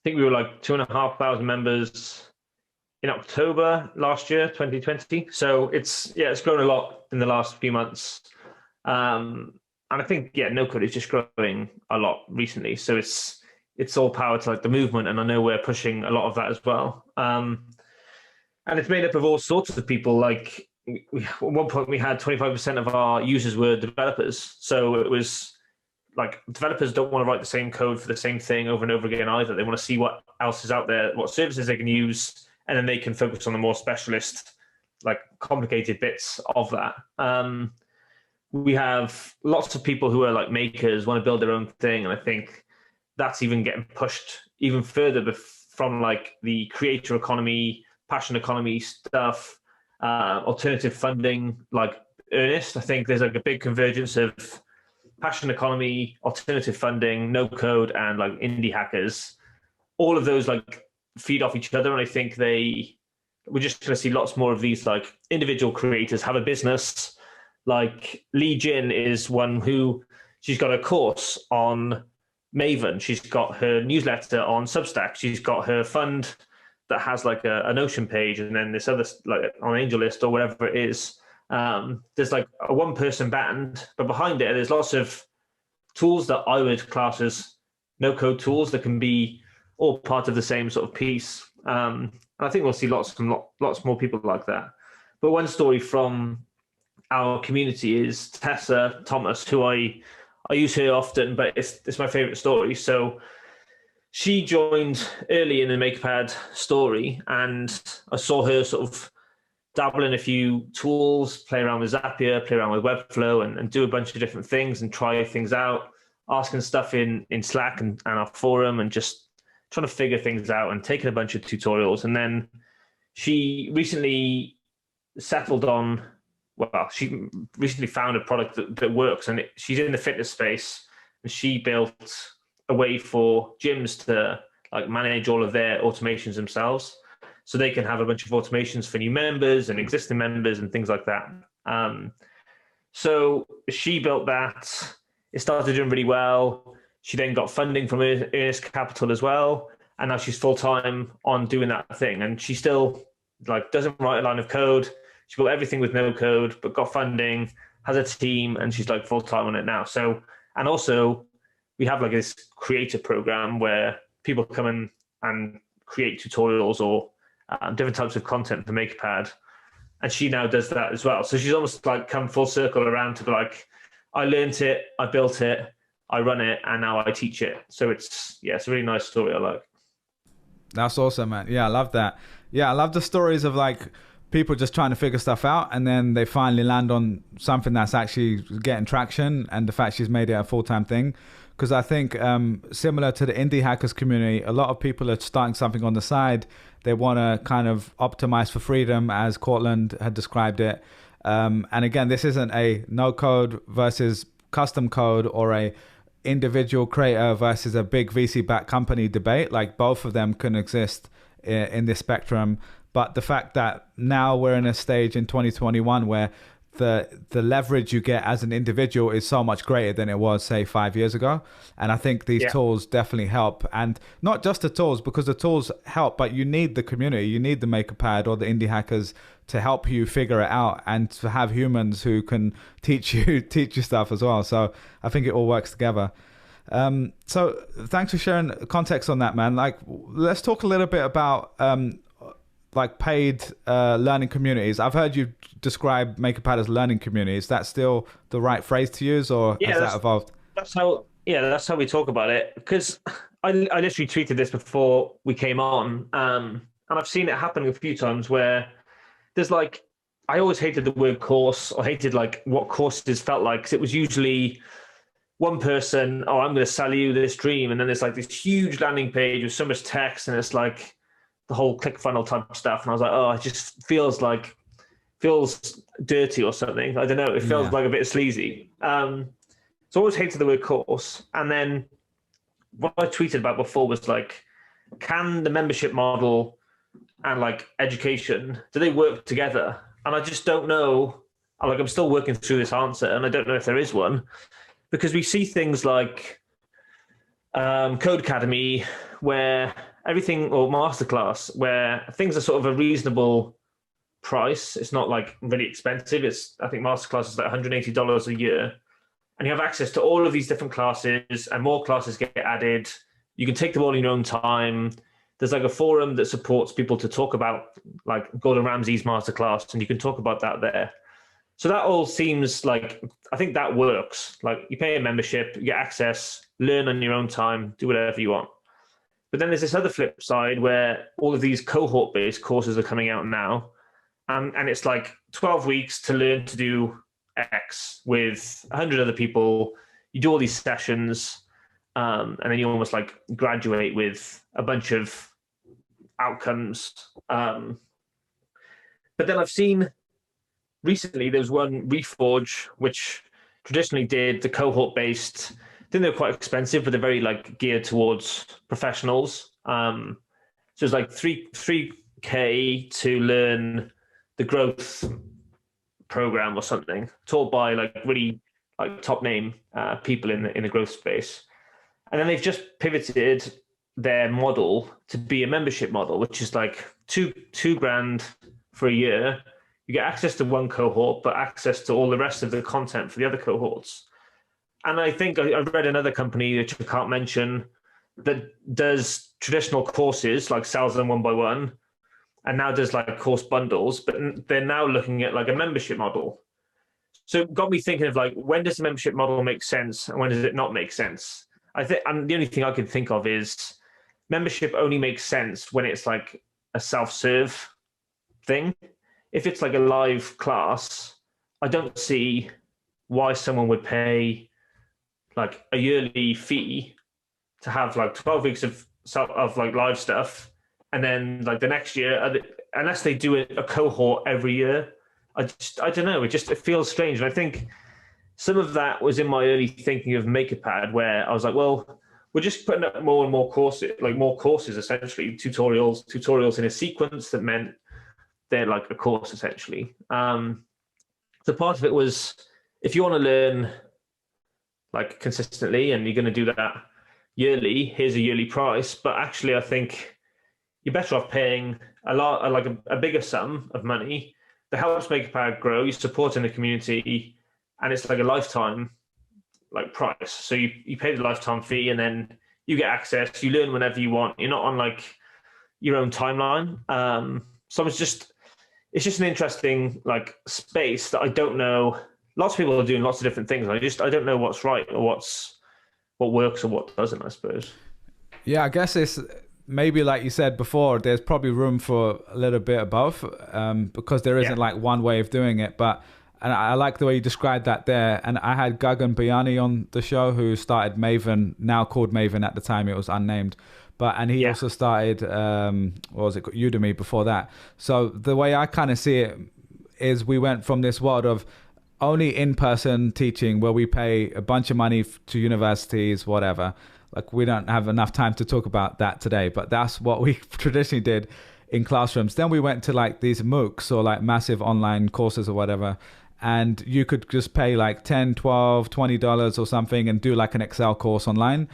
think we were like 2,500 members in October last year, 2020. So it's grown a lot in the last few months. And I think, no code is just growing a lot recently. So it's all power to like the movement. And I know we're pushing a lot of that as well. And it's made up of all sorts of people. Like at one point we had 25% of our users were developers. So it was like developers don't want to write the same code for the same thing over and over again either. They want to see what else is out there, what services they can use, and then they can focus on the more specialist like complicated bits of that. We have lots of people who are like makers, want to build their own thing, and I think that's even getting pushed even further from like the creator economy, passion economy stuff, alternative funding, like Earnest. I think there's like a big convergence of passion economy, alternative funding, no code, and like indie hackers. All of those like feed off each other, and I think we're just going to see lots more of these like individual creators have a business. Like Lee Jin is one who, she's got a course on Maven. She's got her newsletter on Substack. She's got her fund that has like a Notion page, and then this other like on AngelList or whatever it is. There's like a one-person band, but behind it, there's lots of tools that I would class as no-code tools that can be all part of the same sort of piece. And I think we'll see lots more people like that. But one story from our community is Tessa Thomas, who I use her often, but it's my favorite story. So she joined early in the Makerpad story, and I saw her sort of dabble in a few tools, play around with Zapier, play around with Webflow, and do a bunch of different things and try things out, asking stuff in Slack and our forum, and just trying to figure things out and taking a bunch of tutorials. And then she recently settled on, well, she recently found a product that works, and she's in the fitness space, and she built a way for gyms to like manage all of their automations themselves, so they can have a bunch of automations for new members and existing members and things like that. So she built that. It started doing really well. She then got funding from Earnest Capital as well, and now she's full-time on doing that thing. And she still like doesn't write a line of code. She built everything with no code, but got funding, has a team, and she's like full-time on it now. So, and also we have like this creator program where people come in and create tutorials or different types of content for Makerpad. And she now does that as well. So she's almost like come full circle around to be like, I learned it, I built it, I run it, and now I teach it. So it's a really nice story I like. That's awesome, man. Yeah, I love that. Yeah, I love the stories of like people just trying to figure stuff out, and then they finally land on something that's actually getting traction, and the fact she's made it a full-time thing. Because I think similar to the indie hackers community, a lot of people are starting something on the side. They want to kind of optimize for freedom, as Cortland had described it. And again, this isn't a no code versus custom code or a individual creator versus a big VC-backed company debate. Like both of them can exist in this spectrum. But the fact that now we're in a stage in 2021 where the leverage you get as an individual is so much greater than it was, say, 5 years ago. And I think these tools definitely help. And not just the tools, because the tools help, but you need the community. You need the Makerpad or the indie hackers to help you figure it out, and to have humans who can teach you stuff as well. So I think it all works together. So thanks for sharing context on that, man. Like, let's talk a little bit about like paid learning communities. I've heard you describe Makerpad as learning community. Is that still the right phrase to use, or has that evolved? That's how we talk about it. Because I literally tweeted this before we came on, and I've seen it happen a few times where there's like, I always hated the word course, or hated like what courses felt like, because it was usually one person, oh, I'm going to sell you this dream, and then there's like this huge landing page with so much text, and it's like the whole ClickFunnels type stuff, and I was like, oh, it just feels dirty or something. I don't know. It feels like a bit sleazy. So I always hated the word course. And then what I tweeted about before was like, can the membership model and like education, do they work together? And I just don't know. Like, I'm still working through this answer, and I don't know if there is one, because we see things like Code Academy, where everything, or Masterclass, where things are sort of a reasonable price. It's not like really expensive. I think Masterclass is like $180 a year, and you have access to all of these different classes, and more classes get added. You can take them all in your own time. There's like a forum that supports people to talk about like Gordon Ramsay's Masterclass, and you can talk about that there. So that all seems like, I think that works. Like, you pay a membership, you get access, learn on your own time, do whatever you want. But then there's this other flip side where all of these cohort-based courses are coming out now, and it's like 12 weeks to learn to do X with 100 other people. You do all these sessions, and then you almost like graduate with a bunch of outcomes. But then I've seen recently there was one Reforge, which traditionally did the cohort-based. I think they're quite expensive, but they're very like geared towards professionals. So it's like 3K to learn the growth program or something, taught by like really like top name people in the growth space. And then they've just pivoted their model to be a membership model, which is like two grand for a year. You get access to one cohort, but access to all the rest of the content for the other cohorts. And I think I read another company, which I can't mention, that does traditional courses, like sells them one by one, and now does like course bundles, but they're now looking at like a membership model. So it got me thinking of like, when does the membership model make sense and when does it not make sense? I think, and the only thing I can think of is membership only makes sense when it's like a self-serve thing. If it's like a live class, I don't see why someone would pay like a yearly fee to have like 12 weeks of like live stuff, and then like the next year, unless they do a cohort every year, I don't know. It feels strange. And I think some of that was in my early thinking of Makerpad, where I was like, well, we're just putting up more and more courses, like more courses, essentially tutorials in a sequence that meant they're like a course essentially. So part of it was, if you want to learn like consistently and you're going to do that yearly, here's a yearly price. But actually, I think you're better off paying a bigger sum of money that helps Makerpad grow. You're supporting the community, and it's like a lifetime like price. So you pay the lifetime fee, and then you get access. You learn whenever you want. You're not on like your own timeline. So it's just an interesting like space that I don't know. Lots of people are doing lots of different things. I don't know what's right or what works or what doesn't, I suppose. Yeah, I guess it's maybe like you said before, there's probably room for a little bit of both, because there isn't like one way of doing it. And I like the way you described that there. And I had Gagan Bayani on the show, who started Maven, now called Maven, at the time it was unnamed. And he also started, what was it, Udemy before that. So the way I kind of see it is, we went from this world of only in-person teaching, where we pay a bunch of money to universities, whatever. Like, we don't have enough time to talk about that today, but that's what we traditionally did in classrooms. Then we went to like these MOOCs, or like massive online courses or whatever. And you could just pay like $10, $12, $20 or something and do like an Excel course online.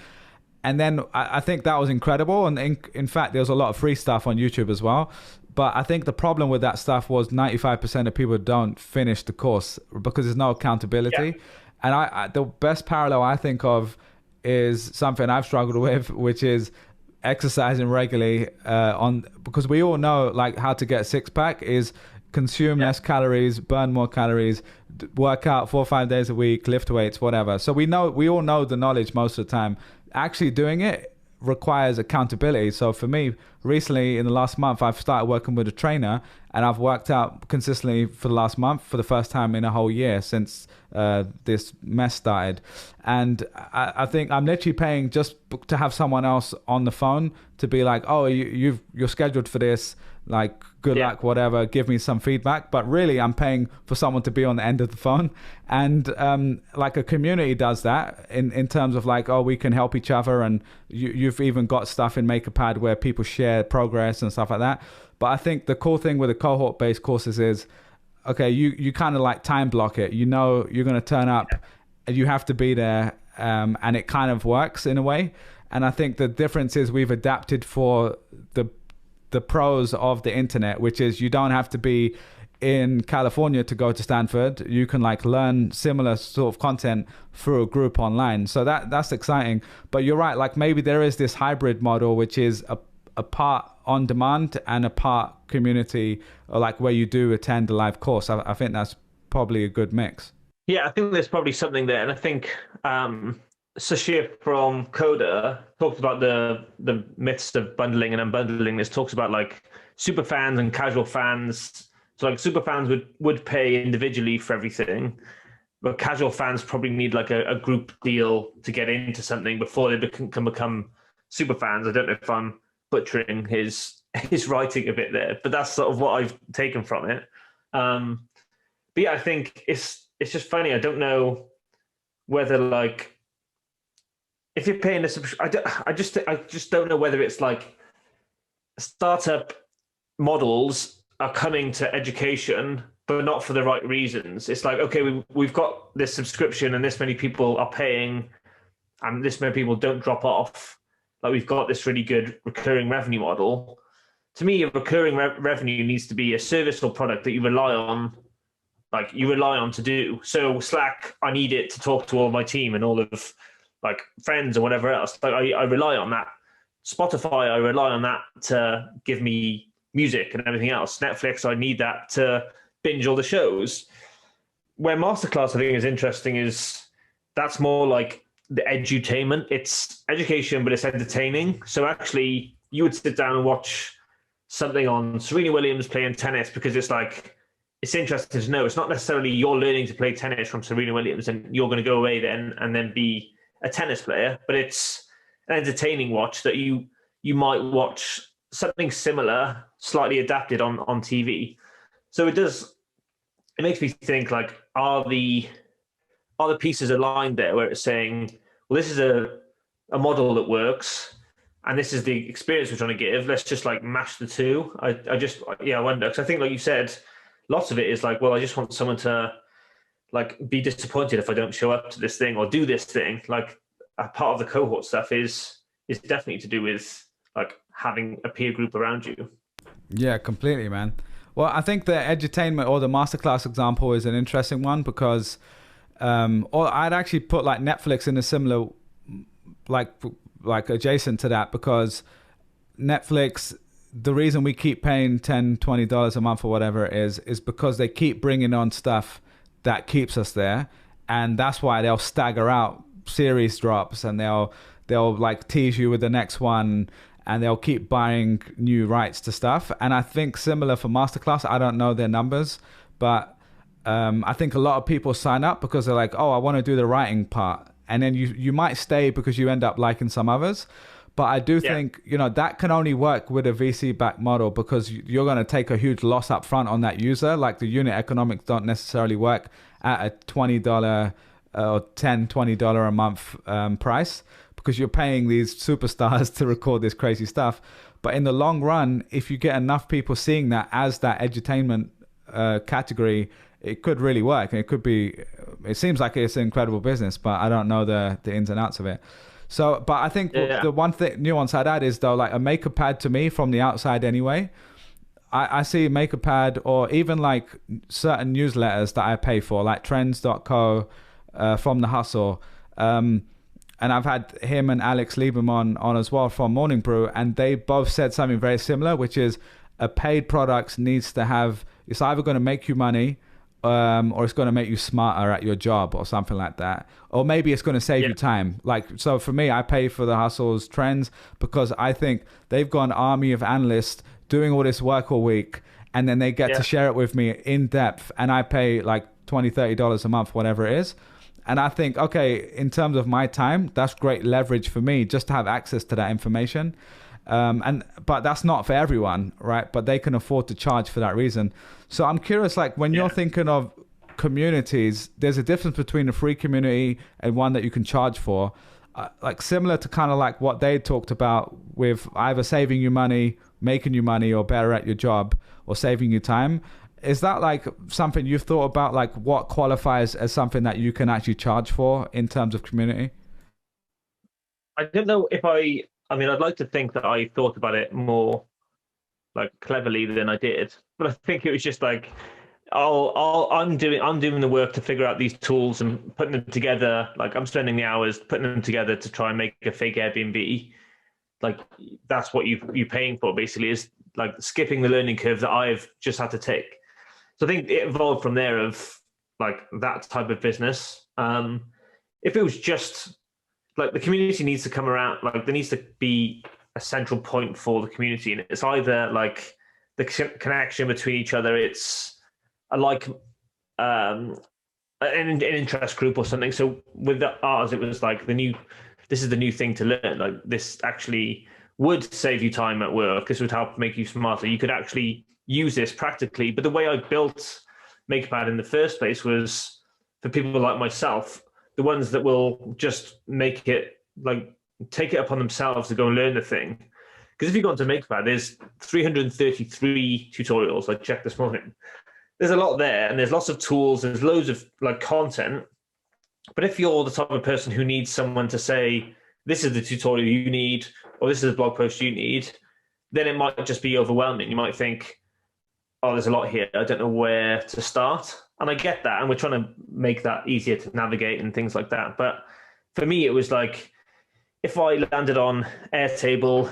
And then I think that was incredible. And in fact, there was a lot of free stuff on YouTube as well. But I think the problem with that stuff was 95% of people don't finish the course because there's no accountability. Yeah. And the best parallel I think of is something I've struggled with, which is exercising regularly, because we all know like how to get a six-pack is consume less calories, burn more calories, work out 4 or 5 days a week, lift weights, whatever. So we all know the knowledge most of the time. Actually doing it requires accountability. So for me, recently in the last month, I've started working with a trainer, and I've worked out consistently for the last month for the first time in a whole year since this mess started. And I think I'm literally paying just to have someone else on the phone to be like, oh, you're scheduled for this, like good luck, whatever, give me some feedback. But really I'm paying for someone to be on the end of the phone. And like a community does that in terms of like, oh, we can help each other. And you've even got stuff in Makerpad where people share progress and stuff like that. But I think the cool thing with the cohort-based courses is, okay, you kind of like time block it. You know you're going to turn up and you have to be there, and it kind of works in a way. And I think the difference is we've adapted for the pros of the internet, which is you don't have to be in California to go to Stanford. You can like learn similar sort of content through a group online. So that's exciting. But you're right, like maybe there is this hybrid model, which is a part on demand and a part community, or like where you do attend a live course. I think that's probably a good mix. Yeah, I think there's probably something there. And I think Shishir from Coda talked about the myths of bundling and unbundling. This talks about like super fans and casual fans So like super fans would pay individually for everything, but casual fans probably need like a group deal to get into something before they can become super fans. I don't know if I'm butchering his writing a bit there, but that's sort of what I've taken from it. But yeah, I think it's just funny. I don't know whether like if you're paying a subscription, I just don't know whether it's like startup models are coming to education, but not for the right reasons. It's like, okay, we've got this subscription and this many people are paying and this many people don't drop off. Like we've got this really good recurring revenue model. To me, a recurring revenue needs to be a service or product that you rely on, like you rely on to do. So Slack, I need it to talk to all my team and all of like friends or whatever else. Like I rely on that. Spotify, I rely on that to give me music and everything else. Netflix, I need that to binge all the shows. Where Masterclass, I think, is interesting is that's more like the edutainment. It's education, but it's entertaining. So actually, you would sit down and watch something on Serena Williams playing tennis because it's like, it's interesting to know. It's not necessarily you're learning to play tennis from Serena Williams and you're going to go away then and then be a tennis player, but it's an entertaining watch that you might watch something similar, slightly adapted on TV. So it makes me think like, are the pieces aligned there where it's saying, well, this is a model that works and this is the experience we're trying to give. Let's just like mash the two. I wonder, because I think like you said, lots of it is like, well, I just want someone to like be disappointed if I don't show up to this thing or do this thing. Like a part of the cohort stuff is definitely to do with like having a peer group around you. Yeah, completely, man. Well, I think the edutainment or the masterclass example is an interesting one because, or I'd actually put like Netflix in a similar, like adjacent to that, because Netflix, the reason we keep paying $10, $20 a month or whatever it is because they keep bringing on stuff that keeps us there, and that's why they'll stagger out series drops and they'll like tease you with the next one, and they'll keep buying new rights to stuff. And I think similar for Masterclass, I don't know their numbers, but I think a lot of people sign up because they're like, oh, I want to do the writing part, and then you might stay because you end up liking some others. But I do think, that can only work with a VC-backed model because you're going to take a huge loss up front on that user. Like the unit economics don't necessarily work at a $20 or $10, $20 a month price, because you're paying these superstars to record this crazy stuff. But in the long run, if you get enough people seeing that as that edutainment category, it could really work. And it seems like it's an incredible business, but I don't know the ins and outs of it. So, but I think the one nuance I'd add is though, like a Makerpad to me from the outside anyway, I see Makerpad or even like certain newsletters that I pay for, like trends.co from The Hustle. And I've had him and Alex Lieberman on as well from Morning Brew, and they both said something very similar, which is a paid product needs to have, it's either going to make you money or it's going to make you smarter at your job or something like that. Or maybe it's going to save you time. Like, so for me, I pay for The Hustle's Trends because I think they've got an army of analysts doing all this work all week, and then they get to share it with me in depth, and I pay like $20, $30 a month, whatever it is. And I think, okay, in terms of my time, that's great leverage for me just to have access to that information. But that's not for everyone, right? But they can afford to charge for that reason. So I'm curious, like when you're thinking of communities, there's a difference between a free community and one that you can charge for. Like similar to kind of like what they talked about with either saving you money, making you money, or better at your job, or saving you time. Is that like something you've thought about, like what qualifies as something that you can actually charge for in terms of community? I don't know if I mean, I'd like to think that I thought about it more like cleverly than I did, but I think it was just like, I'm doing the work to figure out these tools and putting them together. Like I'm spending the hours putting them together to try and make a fake Airbnb. Like that's what you're paying for basically, is like skipping the learning curve that I've just had to take. So I think it evolved from there of like that type of business. If it was just like the community needs to come around, like there needs to be a central point for the community, and it's either like the connection between each other. It's like an interest group or something. So with ours, it was like this is the new thing to learn. Like this actually would save you time at work. This would help make you smarter. You could actually use this practically. But the way I built Makerpad in the first place was for people like myself, the ones that will just make it like take it upon themselves to go and learn the thing. Because if you go onto Makerpad, there's 333 tutorials. I checked this morning. There's a lot there, and there's lots of tools. There's loads of like content. But if you're the type of person who needs someone to say, this is the tutorial you need, or this is the blog post you need, then it might just be overwhelming. You might think, oh, there's a lot here. I don't know where to start. And I get that. And we're trying to make that easier to navigate and things like that. But for me, it was like, if I landed on Airtable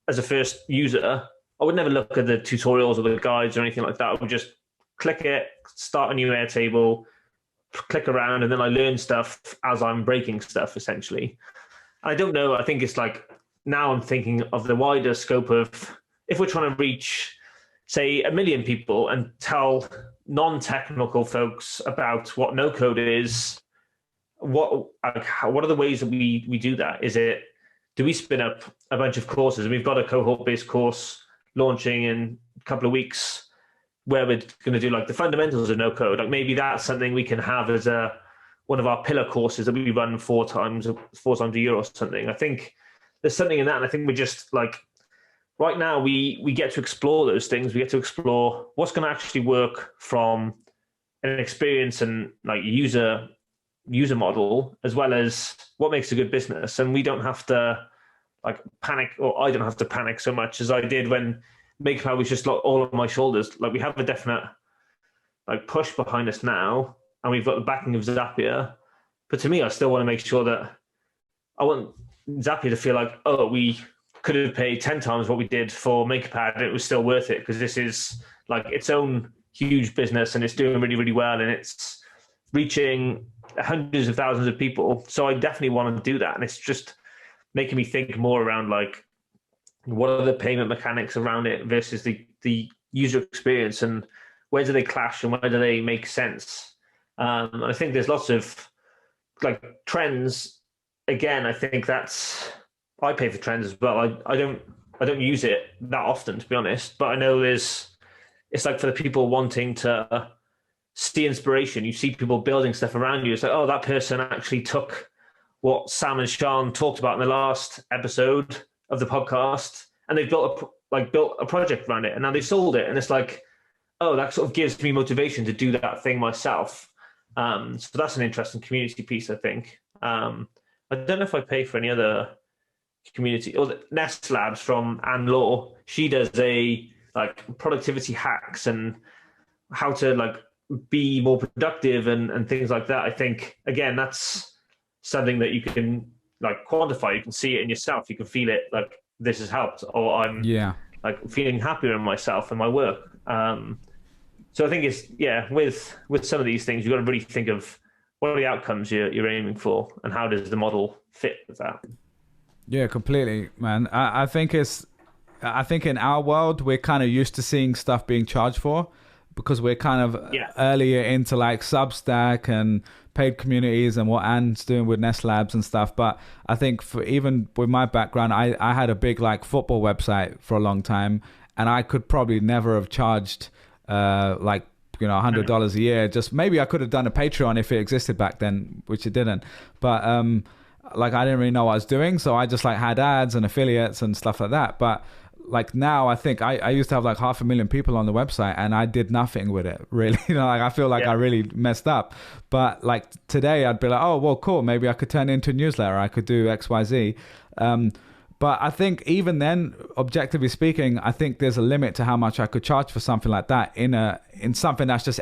as a first user, I would never look at the tutorials or the guides or anything like that. I would just click it, start a new Airtable, click around, and then I learn stuff as I'm breaking stuff, essentially. I don't know. I think it's like, now I'm thinking of the wider scope of, if we're trying to reach, say, 1 million people and tell non-technical folks about what no code is, what are the ways that we do that? Do we spin up a bunch of courses? We've got a cohort-based course launching in a couple of weeks where we're going to do like the fundamentals of no code. Like maybe that's something we can have as one of our pillar courses that we run four times a year or something. I think there's something in that. And I think we're just like, right now we get to explore those things. We get to explore what's going to actually work from an experience and like user model, as well as what makes a good business. And we don't have to like panic, or I don't have to panic so much as I did when Makerpad was just like all on my shoulders. Like we have a definite like push behind us now, and we've got the backing of Zapier. But to me, I still want to make sure that I want Zapier to feel like, oh, we could have paid 10 times what we did for Makerpad, and it was still worth it, because this is like its own huge business and it's doing really, really well, and it's reaching hundreds of thousands of people. So I definitely want to do that. And it's just making me think more around like, what are the payment mechanics around it versus the user experience, and where do they clash and where do they make sense? And I think there's lots of like trends. Again, I think I pay for trends as well. I don't use it that often, to be honest, but I know it's like for the people wanting to see inspiration. You see people building stuff around you. It's like, oh, that person actually took what Sam and Sean talked about in the last episode of the podcast, and they've built a project around it, and now they've sold it. And it's like, oh, that sort of gives me motivation to do that thing myself. So that's an interesting community piece, I think. I don't know if I pay for any other community, or the Nest Labs from Anne Law. She does like productivity hacks and how to like be more productive and things like that. I think, again, that's something that you can like quantify. You can see it in yourself. You can feel it, like this has helped, or I'm like feeling happier in myself and my work. So I think it's, with some of these things, you've got to really think of what are the outcomes you're aiming for, and how does the model fit with that? Yeah, completely, man. I think in our world, we're kind of used to seeing stuff being charged for, because we're kind of earlier into like Substack and paid communities and what Anne's doing with Nest Labs and stuff. But I think even with my background, I had a big like football website for a long time, and I could probably never have charged like, you know, $100 a year. Just maybe I could have done a Patreon if it existed back then, which it didn't. But like I didn't really know what I was doing, so I just like had ads and affiliates and stuff like that. But like now, I think I used to have like 500,000 people on the website, and I did nothing with it really. You know, like I feel like I really messed up. But like today, I'd be like, oh well, cool. Maybe I could turn it into a newsletter. I could do X, Y, Z. But I think even then, objectively speaking, I think there's a limit to how much I could charge for something like that in something that's just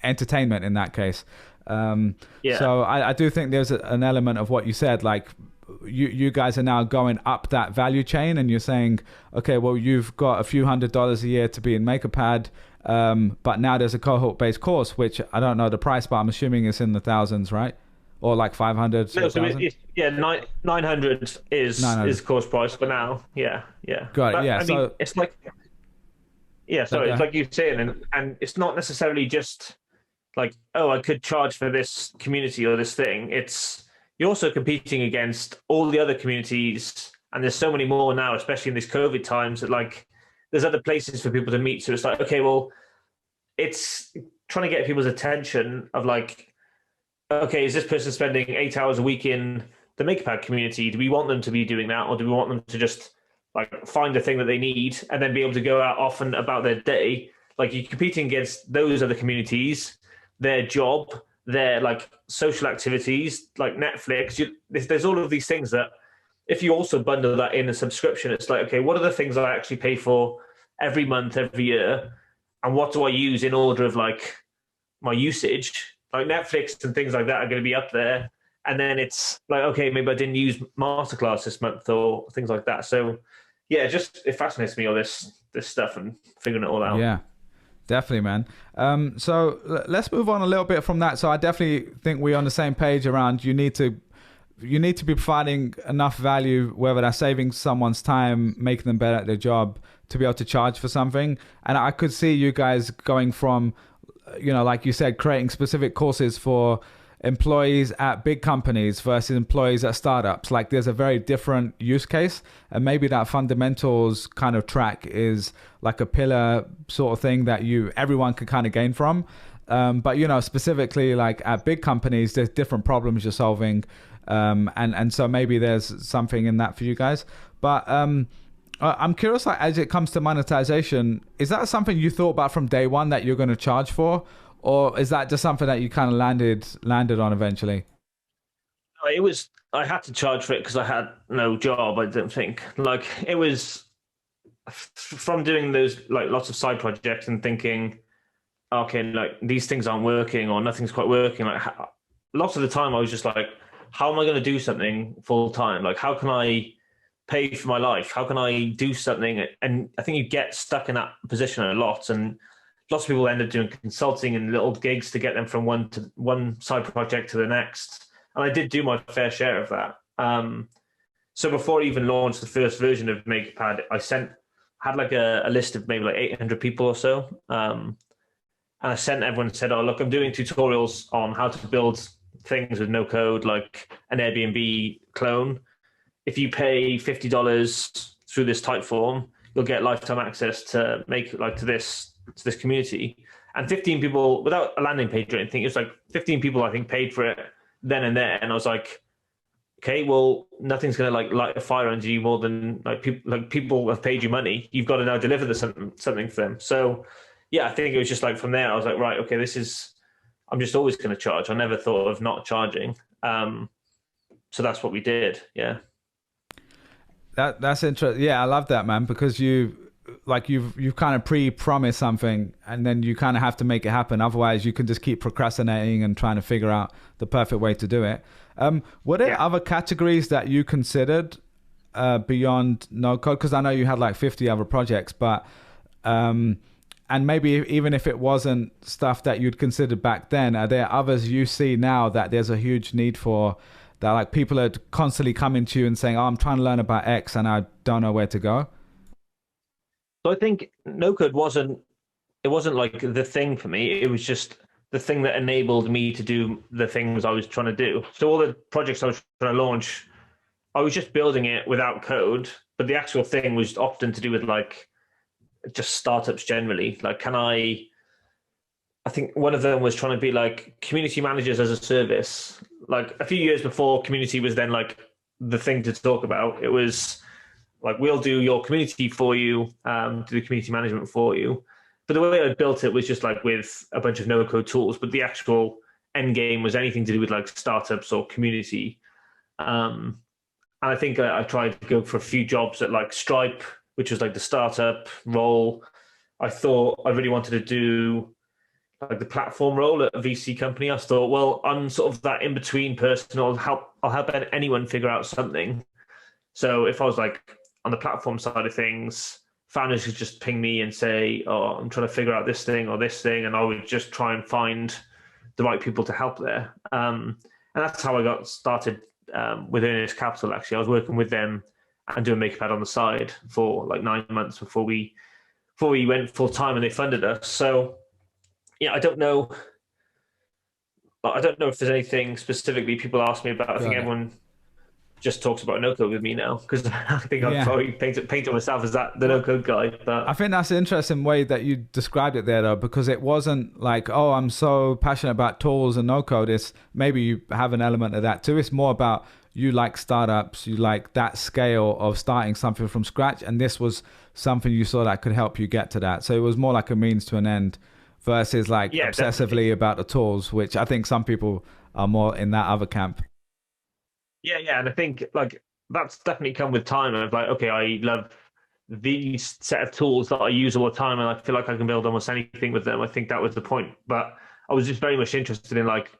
entertainment in that case. So I do think there's an element of what you said, like you guys are now going up that value chain, and you're saying, okay, well, you've got a few $100s a year to be in Makerpad, but now there's a cohort-based course, which I don't know the price, but I'm assuming it's in the thousands, right? Or like 500? No, so 900 is course price for now. Yeah. Got it. But, yeah. I mean, it's like, Yeah, But sorry, it's like you're saying, and it's not necessarily just like, oh, I could charge for this community or this thing. It's you're also competing against all the other communities, and there's so many more now, especially in these COVID times, that like there's other places for people to meet. So it's like, okay, well, it's trying to get people's attention of like, okay, is this person spending 8 hours a week in the Makerpad community? Do we want them to be doing that, or do we want them to just like find the thing that they need and then be able to go out often about their day? Like you're competing against those other communities, their job, their like social activities, like Netflix. There's all of these things that if you also bundle that in a subscription, it's like, okay, what are the things I actually pay for every month, every year, and what do I use in order of like my usage? Like Netflix and things like that are going to be up there, and then it's like, okay, maybe I didn't use Masterclass this month or things like that. So yeah, just it fascinates me all this stuff and figuring it all out. yeah, definitely, man. So let's move on a little bit from that. So I definitely think we're on the same page around you need to be providing enough value, whether that's saving someone's time, making them better at their job, to be able to charge for something. And I could see you guys going from, like you said, creating specific courses for employees at big companies versus employees at startups. Like there's a very different use case, and maybe that fundamentals kind of track is like a pillar sort of thing that everyone could kind of gain from. But specifically like at big companies, there's different problems you're solving. And so maybe there's something in that for you guys. But I'm curious, like as it comes to monetization, is that something you thought about from day one that you're going to charge for, or is that just something that you kind of landed on eventually? It was I had to charge for it because I had no job. I didn't think like it was from doing those like lots of side projects and thinking, okay, like these things aren't working or nothing's quite working. Like lots of the time, I was just like, how am I going to do something full time? Like, how can I pay for my life? How can I do something? And I think you get stuck in that position a lot. And lots of people end up doing consulting and little gigs to get them from one side project to the next. And I did do my fair share of that. So before I even launched the first version of Makerpad, had like a list of maybe like 800 people or so. And I sent everyone and said, oh, look, I'm doing tutorials on how to build things with no code, like an Airbnb clone. If you pay $50 through this type form, you'll get lifetime access to this community. And 15 people, without a landing page or anything, it was like 15 people I think paid for it then and there. And I was like, okay, well, nothing's going to like light a fire under you more than people have paid you money. You've got to now deliver something for them. So yeah, I think it was just like from there, I was like, right, okay, I'm just always going to charge. I never thought of not charging. So that's what we did. Yeah. That's interesting. Yeah, I love that, man, because you've kind of pre-promised something, and then you kind of have to make it happen. Otherwise, you can just keep procrastinating and trying to figure out the perfect way to do it. Were there other categories that you considered beyond no code? Because I know you had like 50 other projects, but and maybe even if it wasn't stuff that you'd considered back then, are there others you see now that there's a huge need for? That like people are constantly coming to you and saying, "Oh, I'm trying to learn about X and I don't know where to go." So I think no code wasn't like the thing for me. It was just the thing that enabled me to do the things I was trying to do. So all the projects I was trying to launch, I was just building it without code, but the actual thing was often to do with like just startups generally. Like, I think one of them was trying to be like community managers as a service. Like a few years before community was then like the thing to talk about. It was like, we'll do your community for you, do the community management for you. But the way I built it was just like with a bunch of no code tools, but the actual end game was anything to do with like startups or community. And I think I tried to go for a few jobs at like Stripe, which was like the startup role. I thought I really wanted to do like the platform role at a VC company. I thought, well, I'm sort of that in between person. I'll help anyone figure out something. So if I was like on the platform side of things, founders could just ping me and say, oh, I'm trying to figure out this thing or this thing, and I would just try and find the right people to help there. And that's how I got started with Earnest Capital. Actually, I was working with them and doing Makerpad on the side for like 9 months before we before we went full time and they funded us. So yeah, I don't know if there's anything specifically people ask me about. I think Got it. everyone just talks about no code with me now because I think I've Yeah. probably painted myself as the no code guy. I But think that's an interesting way that you described it there, though, because it wasn't like, oh, I'm so passionate about tools and no code. It's maybe you have an element of that too. It's more about you like startups, you like that scale of starting something from scratch. And this was something you saw that could help you get to that. So it was more like a means to an end versus like yeah, obsessively definitely. about the tools, which I think some people are more in that other camp. Yeah, and I think like that's definitely come with time. Of like, okay, I love these set of tools that I use all the time, and I feel like I can build almost anything with them. I think that was the point. But I was just very much interested in like,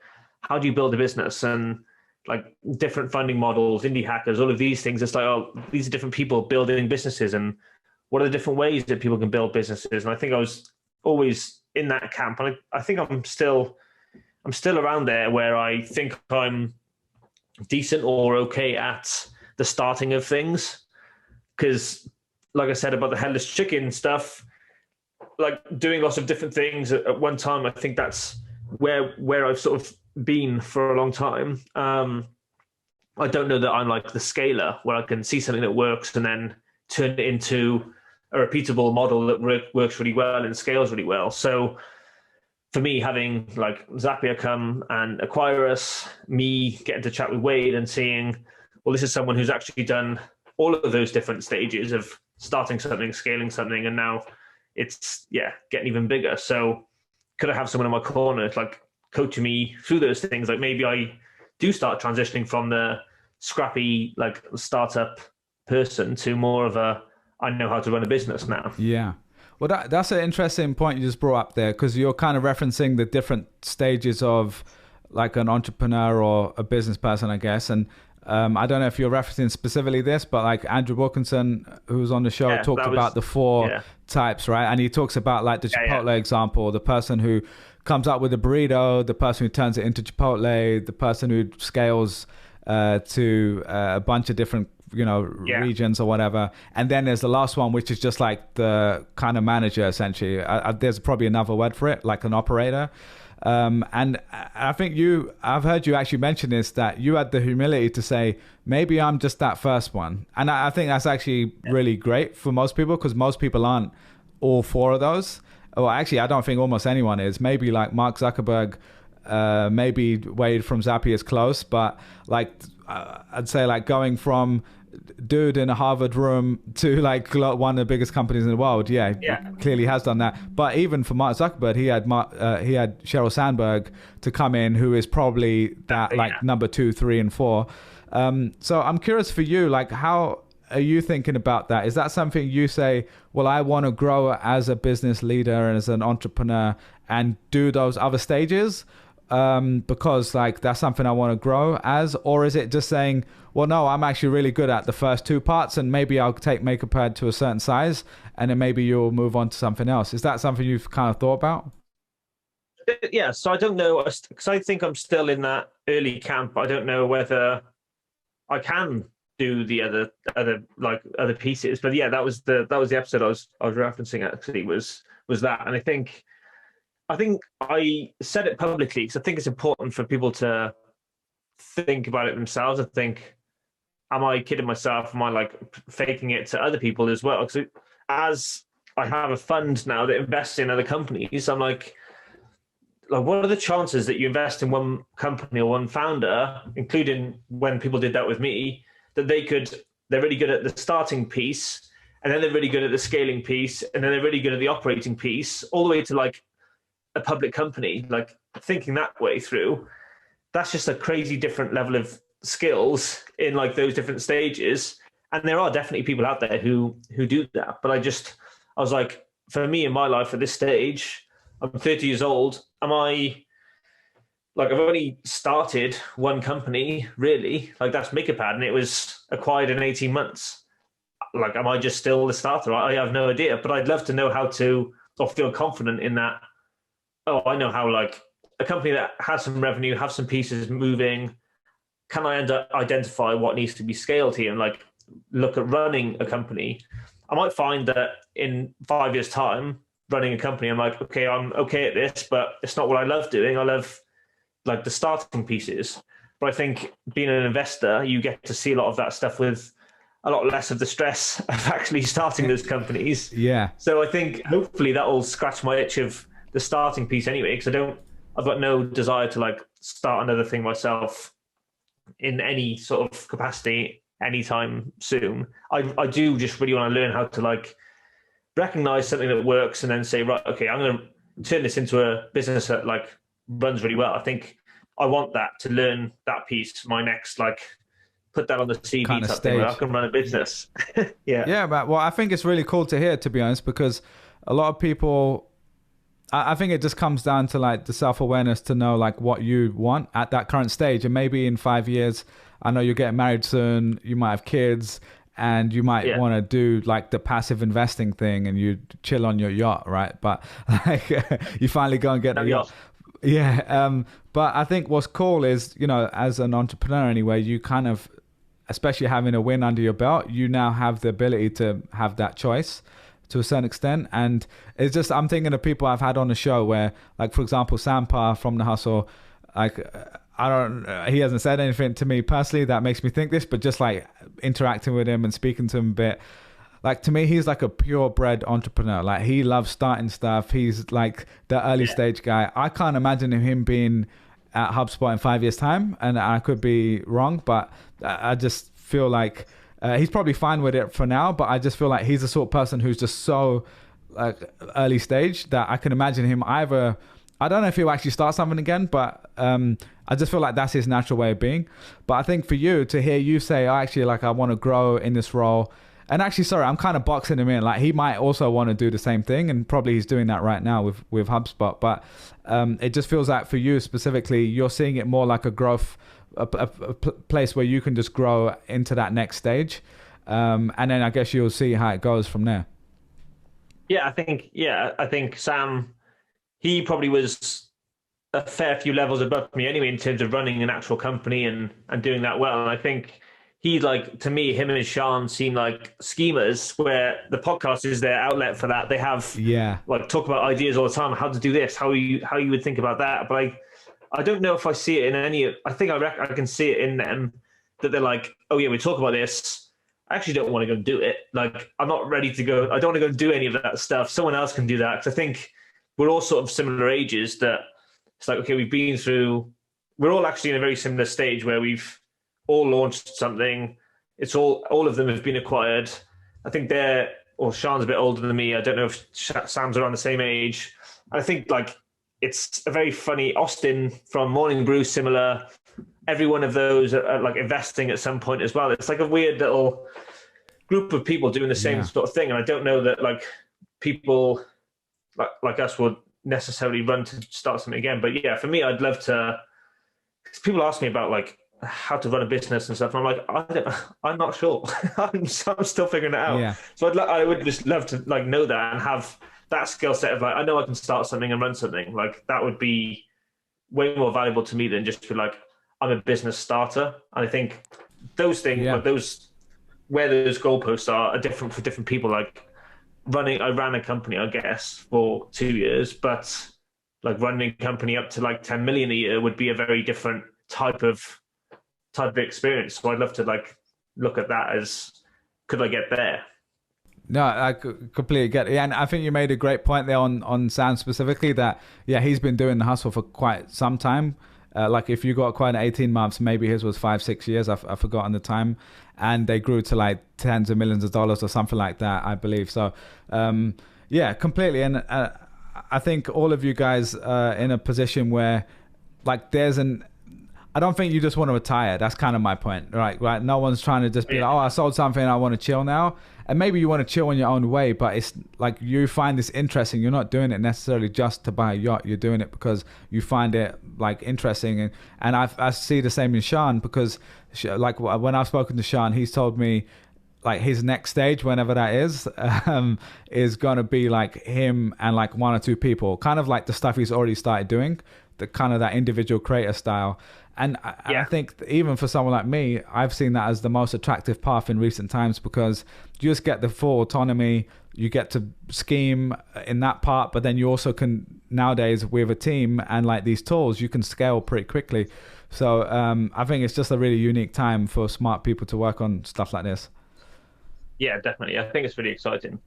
how do you build a business and like different funding models, indie hackers, all of these things. It's like, oh, these are different people building businesses, and what are the different ways that people can build businesses? And I think I was always in that camp, and I think I'm still around there where I think I'm decent or okay at the starting of things because like I said about the headless chicken stuff, like doing lots of different things at one time, I think that's where I've sort of been for a long time. I don't know that I'm like the scaler where I can see something that works and then turn it into a repeatable model that works really well and scales really well. So for me, having like Zapier come and acquire us, me getting to chat with Wade and seeing, well, this is someone who's actually done all of those different stages of starting something, scaling something, and now it's getting even bigger. So could I have someone in my corner like coaching me through those things? Like maybe I do start transitioning from the scrappy like startup person to more of a I know how to run a business now. Yeah. Well, that's an interesting point you just brought up there because you're kind of referencing the different stages of like an entrepreneur or a business person, I guess. And I don't know if you're referencing specifically this, but like Andrew Wilkinson, who was on the show, Yeah, talked that was about the four yeah. types, right? And he talks about like the Chipotle example, the person who comes up with a burrito, the person who turns it into Chipotle, the person who scales to a bunch of different regions or whatever, and then there's the last one which is just like the kind of manager essentially. There's probably another word for it, like an operator. And I think I've heard you actually mention this, that you had the humility to say maybe I'm just that first one, and I think that's actually really great for most people because most people aren't all four of those. Well, actually, I don't think almost anyone is. Maybe like Mark Zuckerberg, maybe Wade from Zapier is close, but like I'd say like going from dude in a Harvard room to like one of the biggest companies in the world, he clearly has done that. But even for Mark Zuckerberg, he had Sheryl Sandberg to come in, who is probably that like number 2, 3, and 4. So I'm curious for you, like how are you thinking about that? Is that something you say, well, I want to grow as a business leader and as an entrepreneur and do those other stages because like that's something I want to grow as? Or is it just saying, well, no, I'm actually really good at the first two parts and maybe I'll take Makerpad to a certain size and then maybe you'll move on to something else? Is that something you've kind of thought about? Yeah, so I don't know because I think I'm still in that early camp. I don't know whether I can do the other pieces. But yeah, that was the episode I was referencing actually was that. And I think I said it publicly because I think it's important for people to think about it themselves. I think, am I kidding myself? Am I like faking it to other people as well? Because as I have a fund now that invests in other companies, I'm like, what are the chances that you invest in one company or one founder, including when people did that with me, that they're really good at the starting piece, and then they're really good at the scaling piece, and then they're really good at the operating piece, all the way to like a public company, like thinking that way through. That's just a crazy different level of skills in like those different stages. And there are definitely people out there who do that. But I was like, for me in my life at this stage, I'm 30 years old. Am I like, I've only started one company really, like that's Makerpad, and it was acquired in 18 months. Like, am I just still the starter? I have no idea, but I'd love to know how to, or feel confident in that. Oh, I know how like a company that has some revenue, have some pieces moving, can I identify what needs to be scaled here and like look at running a company? I might find that in 5 years' time, running a company, I'm like, okay, I'm okay at this, but it's not what I love doing. I love like the starting pieces. But I think being an investor, you get to see a lot of that stuff with a lot less of the stress of actually starting those companies. Yeah. So I think hopefully that will scratch my itch of the starting piece anyway, because I've got no desire to like start another thing myself in any sort of capacity anytime soon. I do just really want to learn how to like recognize something that works and then say, right, okay, I'm going to turn this into a business that like runs really well. I think I want that to learn that piece. My next, like, put that on the CV kind of type thing where I can run a business. Yeah, but well, I think it's really cool to hear, to be honest, because a lot of people, I think it just comes down to like the self-awareness to know like what you want at that current stage. And maybe in 5 years, I know you're getting married soon, you might have kids, and you might want to do like the passive investing thing and you chill on your yacht, right? But like you finally go and get the yacht. Yeah. But I think what's cool is, you know, as an entrepreneur anyway, you kind of, especially having a win under your belt, you now have the ability to have that choice to a certain extent. And it's just, I'm thinking of people I've had on the show where, like, for example, Sampa from The Hustle, like, he hasn't said anything to me personally that makes me think this, but just like interacting with him and speaking to him a bit, like, to me, he's like a purebred entrepreneur. Like, he loves starting stuff. He's like the early stage guy. I can't imagine him being at HubSpot in 5 years' time, and I could be wrong, but I just feel like he's probably fine with it for now, but I just feel like he's the sort of person who's just so like early stage that I can imagine him either, I don't know if he'll actually start something again, but I just feel like that's his natural way of being. But I think for you to hear you say, oh, actually, like, I want to grow in this role, and actually, sorry, I'm kind of boxing him in. Like, he might also want to do the same thing, and probably he's doing that right now with HubSpot. But it just feels like for you specifically, you're seeing it more like a growth, a place where you can just grow into that next stage. And then I guess you'll see how it goes from there. I think Sam, he probably was a fair few levels above me anyway in terms of running an actual company and doing that well. And I think he, like, to me, him and Sean seem like schemas where the podcast is their outlet for that. They have like talk about ideas all the time, how to do this, how you would think about that. But I don't know if I see it in any. I think I can see it in them that they're like, oh yeah, we talk about this. I actually don't want to go and do it. Like, I'm not ready to go. I don't want to go and do any of that stuff. Someone else can do that. Because I think we're all sort of similar ages that it's like, okay, we're all actually in a very similar stage where we've all launched something. It's all of them have been acquired. I think Sean's a bit older than me. I don't know if Sam's around the same age. I think like it's a very funny, Austin from Morning Brew, similar. Every one of those are like investing at some point as well. It's like a weird little group of people doing the same sort of thing. And I don't know that like people like us would necessarily run to start something again. But yeah, for me, I'd love to, because people ask me about like how to run a business and stuff. And I'm like, I'm not sure. I'm still figuring it out. Yeah. So I would just love to like know that and have that skill set of like, I know I can start something and run something. Like, that would be way more valuable to me than just be like, I'm a business starter. And I think those things, like those, where those goalposts are different for different people. Like I ran a company, I guess, for 2 years, but like running a company up to like 10 million a year would be a very different type of experience. So I'd love to like look at that as, could I get there? No, I completely get it. And I think you made a great point there on Sam specifically that, he's been doing the hustle for quite some time. Like, if you got quite 18 months, maybe his was 5-6 years. I've forgotten the time. And they grew to like tens of millions of dollars or something like that, I believe. So, completely. And I think all of you guys are in a position where like I don't think you just want to retire. That's kind of my point, right? No one's trying to just be like, oh, I sold something, I want to chill now. And maybe you want to chill in your own way, but it's like you find this interesting. You're not doing it necessarily just to buy a yacht. You're doing it because you find it like interesting. And I see the same in Sean, because like when I've spoken to Sean, he's told me like his next stage, whenever that is going to be like him and like one or two people, kind of like the stuff he's already started doing, the kind of that individual creator style. And I think even for someone like me, I've seen that as the most attractive path in recent times, because you just get the full autonomy. You get to scheme in that part, but then you also can nowadays with a team and like these tools, you can scale pretty quickly. So I think it's just a really unique time for smart people to work on stuff like this. Yeah, definitely. I think it's really exciting.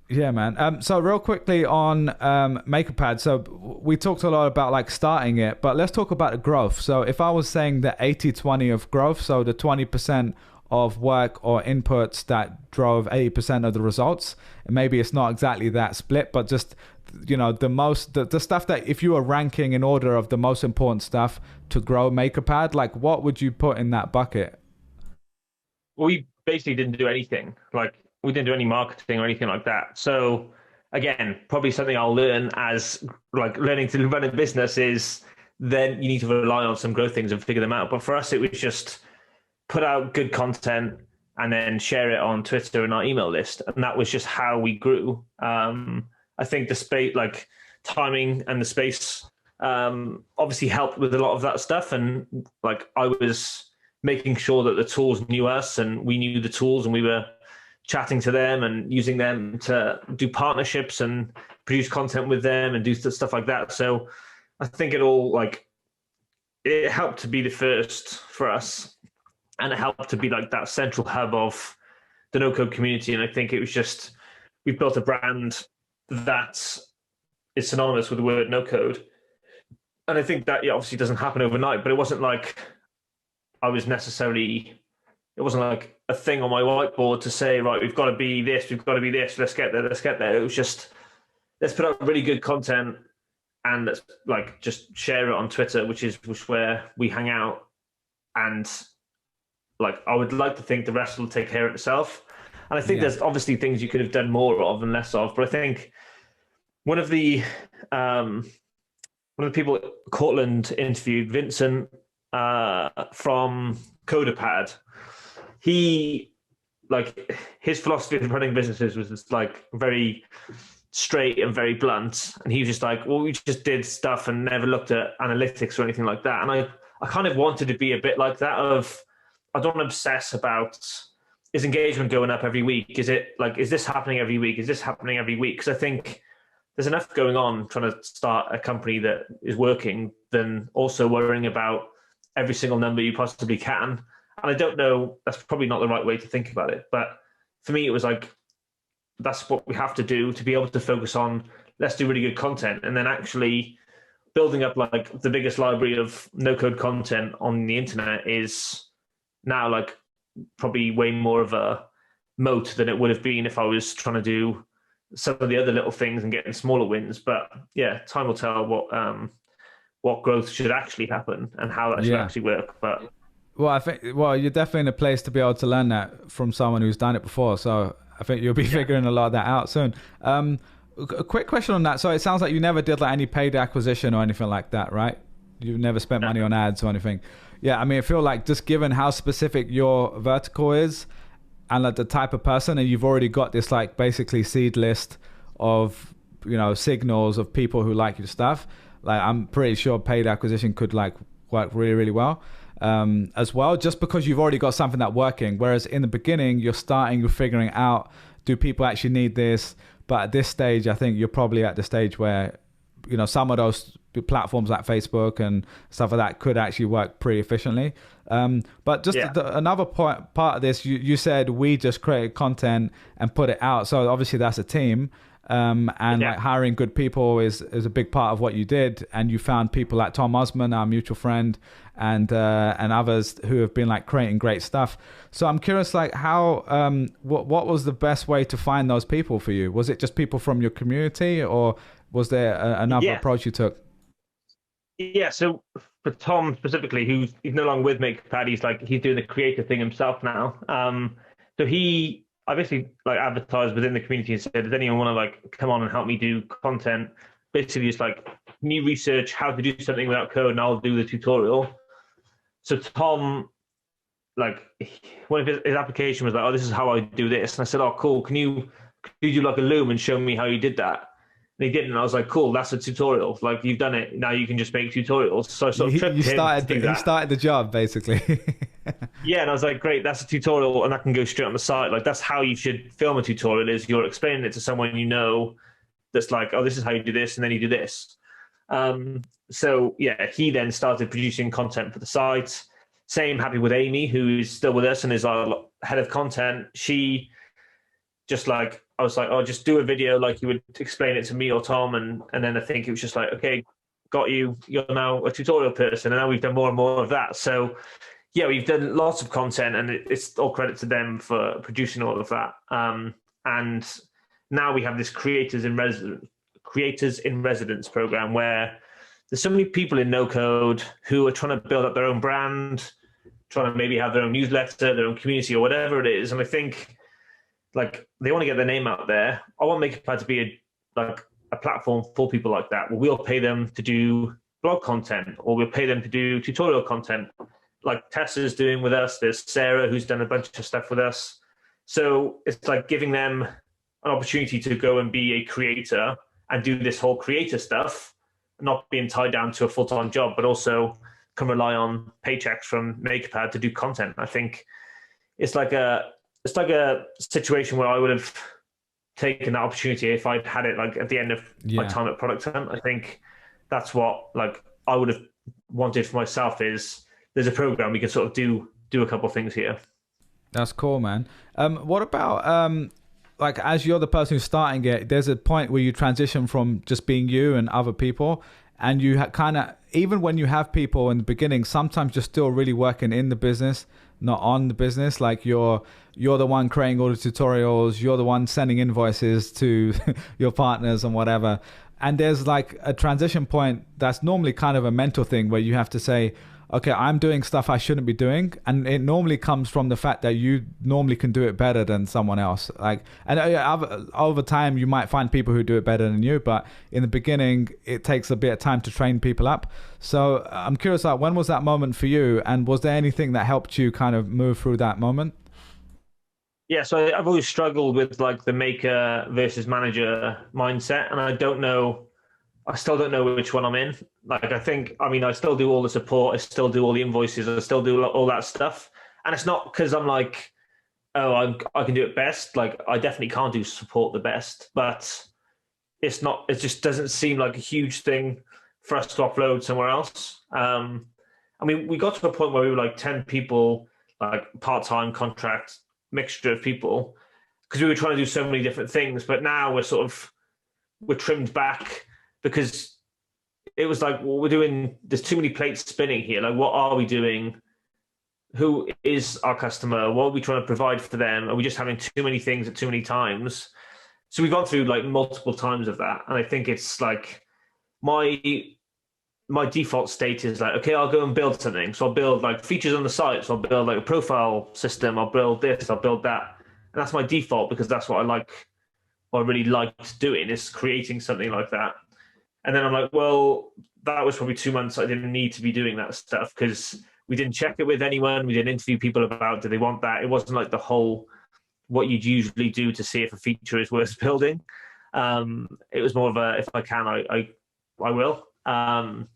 Yeah, man. So real quickly on Makerpad. So we talked a lot about like starting it, but let's talk about the growth. So if I was saying the 80-20 of growth, so the 20% of work or inputs that drove 80% of the results, and maybe it's not exactly that split, but just, you know, the stuff that if you were ranking in order of the most important stuff to grow Makerpad, like what would you put in that bucket? We basically didn't do anything. Like we didn't do any marketing or anything like that. So again, probably something I'll learn as like learning to run a business is then you need to rely on some growth things and figure them out. But for us, it was just put out good content and then share it on Twitter and our email list. And that was just how we grew. I think the space, like timing and the space, obviously helped with a lot of that stuff. And like I was making sure that the tools knew us and we knew the tools, and we were chatting to them and using them to do partnerships and produce content with them and do stuff like that. So I think it helped to be the first for us, and it helped to be like that central hub of the no code community. And I think it was just, we've built a brand that is synonymous with the word no code. And I think that obviously doesn't happen overnight, but it wasn't like it wasn't like a thing on my whiteboard to say, right, we've got to be this, let's get there. It was just, let's put out really good content and let's like just share it on Twitter, which is where we hang out. And like, I would like to think the rest will take care of itself. And I think there's obviously things you could have done more of and less of, but I think one of the people Cortland interviewed, Vincent from Coda, he like his philosophy of running businesses was just like very straight and very blunt, and he was just like, well, we just did stuff and never looked at analytics or anything like that. And I kind of wanted to be a bit like that. Of I don't obsess about, is engagement going up every week, is this happening every week, because I think there's enough going on trying to start a company that is working than also worrying about every single number you possibly can. And I don't know, that's probably not the right way to think about it. But for me, it was like, that's what we have to do to be able to focus on, let's do really good content. And then actually building up like the biggest library of no code content on the internet is now like probably way more of a moat than it would have been if I was trying to do some of the other little things and getting smaller wins. But yeah, time will tell what growth should actually happen and how that should actually work. But well, I think you're definitely in a place to be able to learn that from someone who's done it before. So I think you'll be figuring a lot of that out soon. A quick question on that. So it sounds like you never did like any paid acquisition or anything like that, right? You've never spent money on ads or anything. Yeah, I mean, I feel like just given how specific your vertical is and like the type of person, and you've already got this like basically seed list of, you know, signals of people who like your stuff. Like I'm pretty sure paid acquisition could like work really, really well. As well, just because you've already got something that's working. Whereas in the beginning, you're figuring out, do people actually need this? But at this stage, I think you're probably at the stage where, you know, some of those platforms like Facebook and stuff like that could actually work pretty efficiently. But just another part of this, you said we just created content and put it out. So obviously that's a team. Like hiring good people is a big part of what you did, and you found people like Tom Osman, our mutual friend, and others who have been like creating great stuff. So I'm curious, like how what was the best way to find those people for you? Was it just people from your community, or was there another approach you took? Yeah, so for Tom specifically, he's no longer with Makerpad, he's doing the creator thing himself now. So I basically like advertised within the community and said, does anyone want to like come on and help me do content? Basically just like, can you research how to do something without code and I'll do the tutorial. So Tom, like one of his application was like, oh, this is how I do this. And I said, oh, cool. Can you do like a Loom and show me how you did that? And he didn't. And I was like, cool, that's a tutorial. Like, you've done it. Now you can just make tutorials. So I sort of tricked him to do that. He started the job, basically. Yeah, and I was like, great, that's a tutorial, and that can go straight on the site. Like, that's how you should film a tutorial, is you're explaining it to someone you know that's like, oh, this is how you do this, and then you do this. So yeah, he then started producing content for the site. Same happened with Amy, who is still with us and is our head of content. She just like, I was like, oh, just do a video like you would explain it to me or Tom. And then I think it was just like, okay, got you. You're now a tutorial person. And now we've done more and more of that. So yeah, we've done lots of content, and it's all credit to them for producing all of that. And now we have this creators in residence program where there's so many people in no code who are trying to build up their own brand, trying to maybe have their own newsletter, their own community, or whatever it is. And I think like they want to get their name out there. I want Makerpad to be a platform for people like that. Well, we'll pay them to do blog content, or we'll pay them to do tutorial content, like Tessa's doing with us. There's Sarah, who's done a bunch of stuff with us. So it's like giving them an opportunity to go and be a creator and do this whole creator stuff, not being tied down to a full-time job, but also can rely on paychecks from Makerpad to do content. I think it's like a situation where I would have taken that opportunity if I'd had it like at the end of my time at Product Hunt. I think that's what like I would have wanted for myself, is there's a program we can sort of do a couple of things here. That's cool, man. What about like as you're the person who's starting it, there's a point where you transition from just being you and other people, and you kind of, even when you have people in the beginning, sometimes you're still really working in the business, not on the business. Like you're the one creating all the tutorials, you're the one sending invoices to your partners and whatever. And there's like a transition point that's normally kind of a mental thing where you have to say, okay, I'm doing stuff I shouldn't be doing. And it normally comes from the fact that you normally can do it better than someone else. Like, and over time, you might find people who do it better than you, but in the beginning, it takes a bit of time to train people up. So I'm curious, like, when was that moment for you? And was there anything that helped you kind of move through that moment? Yeah, so I've always struggled with like the maker versus manager mindset. And I still don't know which one I'm in. Like, I still do all the support. I still do all the invoices. I still do all that stuff. And it's not because I'm like, oh, I can do it best. Like, I definitely can't do support the best, but it just doesn't seem like a huge thing for us to upload somewhere else. We got to a point where we were like 10 people, like part-time contract mixture of people, because we were trying to do so many different things. But now we're trimmed back, because it was like, well, there's too many plates spinning here. Like, what are we doing? Who is our customer? What are we trying to provide for them? Are we just having too many things at too many times? So we've gone through like multiple times of that. And I think it's like my default state is like, okay, I'll go and build something. So I'll build like features on the site. So I'll build like a profile system. I'll build this, I'll build that. And that's my default, because that's what I really liked doing, is creating something like that. And then I'm like, well, that was probably 2 months I didn't need to be doing that stuff, because we didn't check it with anyone. We didn't interview people about, do they want that? It wasn't like the whole, what you'd usually do to see if a feature is worth building. It was more of a, if I can, I will. So I'm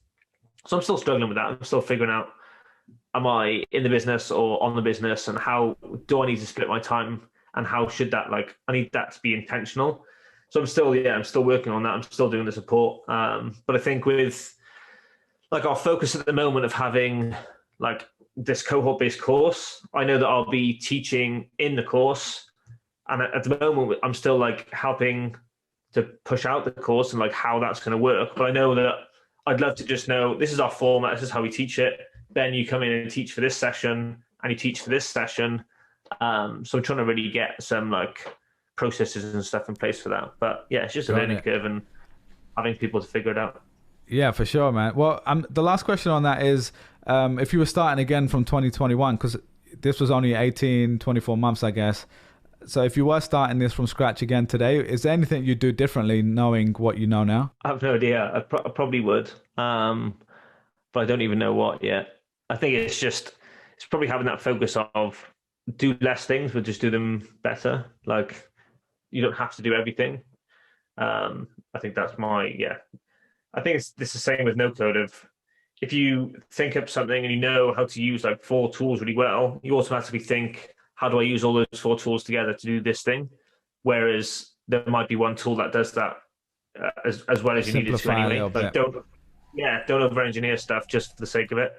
still struggling with that. I'm still figuring out, am I in the business or on the business, and how do I need to split my time, and how should that, like, I need that to be intentional. So I'm still working on that. I'm still doing the support. But I think with like our focus at the moment of having like this cohort-based course, I know that I'll be teaching in the course. And at the moment, I'm still like helping to push out the course and like how that's going to work. But I know that I'd love to just know, this is our format, this is how we teach it. Ben, you come in and teach for this session, and you teach for this session. So I'm trying to really get some like processes and stuff in place for that. But yeah, it's just a learning curve and having people to figure it out. Yeah, for sure, man. Well, the last question on that is, if you were starting again from 2021, because this was only 24 months, I guess. So if you were starting this from scratch again today, is there anything you'd do differently knowing what you know now? I have no idea. I probably would. But I don't even know what yet. I think it's probably having that focus of do less things, but just do them better. Like, you don't have to do everything. I think that's my, yeah. I think it's the same with no code of, if you think up something and you know how to use like 4 tools really well, you automatically think, how do I use all those 4 tools together to do this thing? Whereas there might be one tool that does that as well as you need it to anyway. Like don't over engineer stuff just for the sake of it.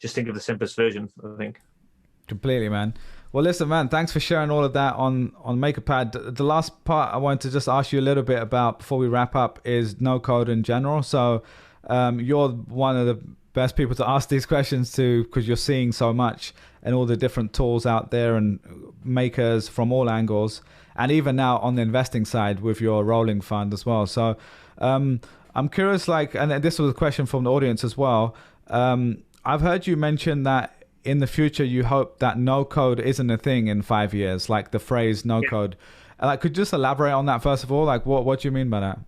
Just think of the simplest version, I think. Completely, man. Well, listen, man, thanks for sharing all of that on Makerpad. The last part I wanted to just ask you a little bit about before we wrap up is no code in general. So you're one of the best people to ask these questions to, because you're seeing so much and all the different tools out there and makers from all angles, and even now on the investing side with your rolling fund as well. So I'm curious, like, and this was a question from the audience as well. I've heard you mention that in the future you hope that no code isn't a thing in 5 years, like the phrase no code. Like, could you just elaborate on that first of all? Like, what do you mean by that?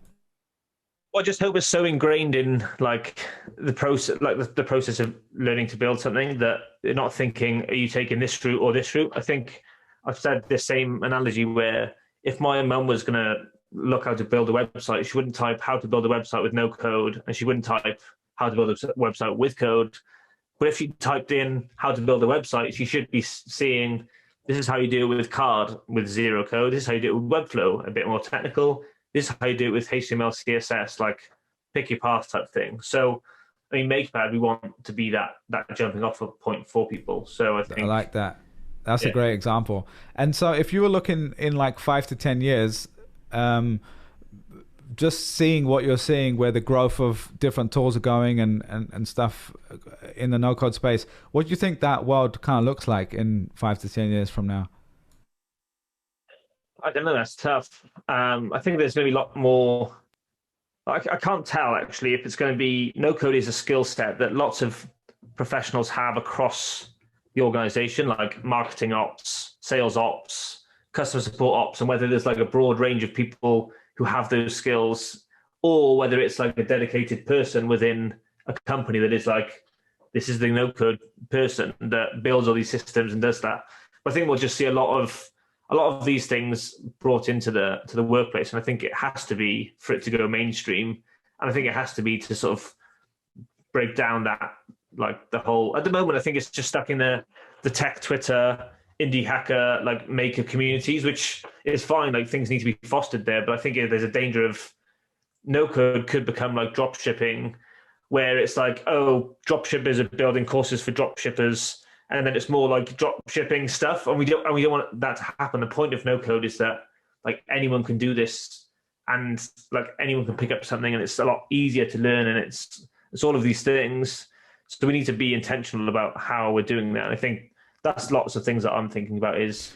Well, I just hope it's so ingrained in like the process, like the process of learning to build something, that you're not thinking, are you taking this route or this route? I think I've said the same analogy where if my mum was going to look how to build a website, she wouldn't type how to build a website with no code, and she wouldn't type how to build a website with code. But if she typed in how to build a website, she should be seeing, this is how you do it with card with 0 code. This is how you do it with Webflow, a bit more technical. This is how you do it with HTML, CSS, like pick your path type thing. So, I mean, Makerpad, we want to be that jumping off point for people. So I think I like that. That's a great example. And so if you were looking in like 5 to 10 years, just seeing what you're seeing, where the growth of different tools are going and stuff in the no-code space, what do you think that world kind of looks like in 5 to 10 years from now? I don't know. That's tough. I think there's going to be a lot more. I can't tell actually if it's going to be, no code is a skill set that lots of professionals have across the organization, like marketing ops, sales ops, customer support ops, and whether there's like a broad range of people who have those skills, or whether it's like a dedicated person within a company that is like, this is the no code person that builds all these systems and does that. But I think we'll just see a lot of these things brought into the workplace, and I think it has to be for it to go mainstream, and I think it has to be to sort of break down that, like the whole. At the moment, I think it's just stuck in the tech Twitter, indie hacker, like maker communities, which is fine. Like things need to be fostered there, but I think there's a danger of no code could become like drop shipping, where it's like, oh, drop shippers are building courses for drop shippers. And then it's more like drop shipping stuff, and we don't want that to happen. The point of no code is that like anyone can do this, and like anyone can pick up something, and it's a lot easier to learn, and it's all of these things. So we need to be intentional about how we're doing that. And I think that's lots of things that I'm thinking about. Is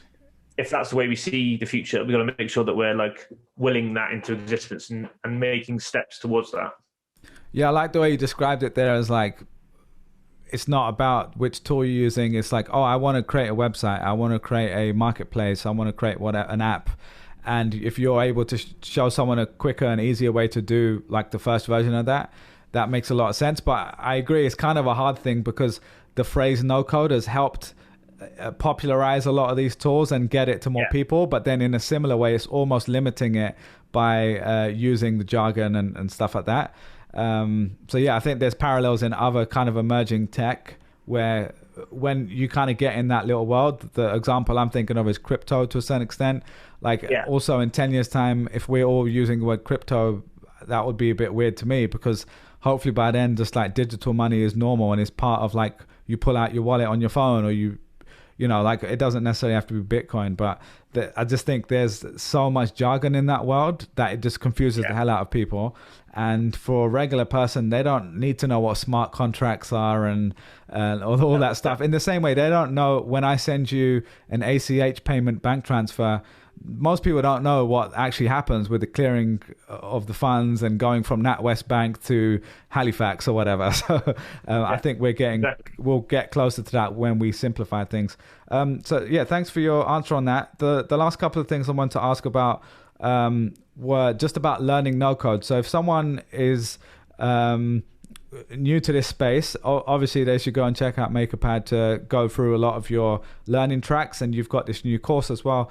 if that's the way we see the future, we've got to make sure that we're like willing that into existence and making steps towards that. Yeah, I like the way you described it there as like, it's not about which tool you're using. It's like, oh, I want to create a website. I want to create a marketplace. I want to create an app. And if you're able to show someone a quicker and easier way to do like the first version of that, that makes a lot of sense. But I agree, it's kind of a hard thing because the phrase no code has helped popularize a lot of these tools and get it to more people. But then in a similar way, it's almost limiting it by using the jargon and stuff like that. So yeah, I think there's parallels in other kind of emerging tech where when you kind of get in that little world, the example I'm thinking of is crypto to a certain extent. Like also in 10 years time, if we're all using the word crypto, that would be a bit weird to me, because hopefully by then just like digital money is normal and it's part of like you pull out your wallet on your phone, or you know, like it doesn't necessarily have to be Bitcoin, but I just think there's so much jargon in that world that it just confuses the hell out of people. And for a regular person, they don't need to know what smart contracts are and all that stuff. In the same way, they don't know when I send you an ACH payment bank transfer, most people don't know what actually happens with the clearing of the funds and going from NatWest Bank to Halifax or whatever. So I think we'll get closer to that when we simplify things. So yeah, thanks for your answer on that. The last couple of things I want to ask about were just about learning no code. So if someone is new to this space, obviously they should go and check out Makerpad to go through a lot of your learning tracks, and you've got this new course as well.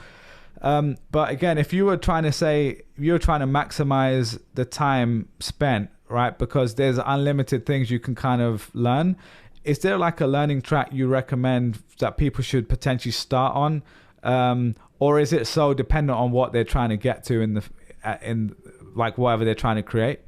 But again, if you were trying to say you're trying to maximize the time spent, right? Because there's unlimited things you can kind of learn. Is there like a learning track you recommend that people should potentially start on? Or is it so dependent on what they're trying to get to in like whatever they're trying to create?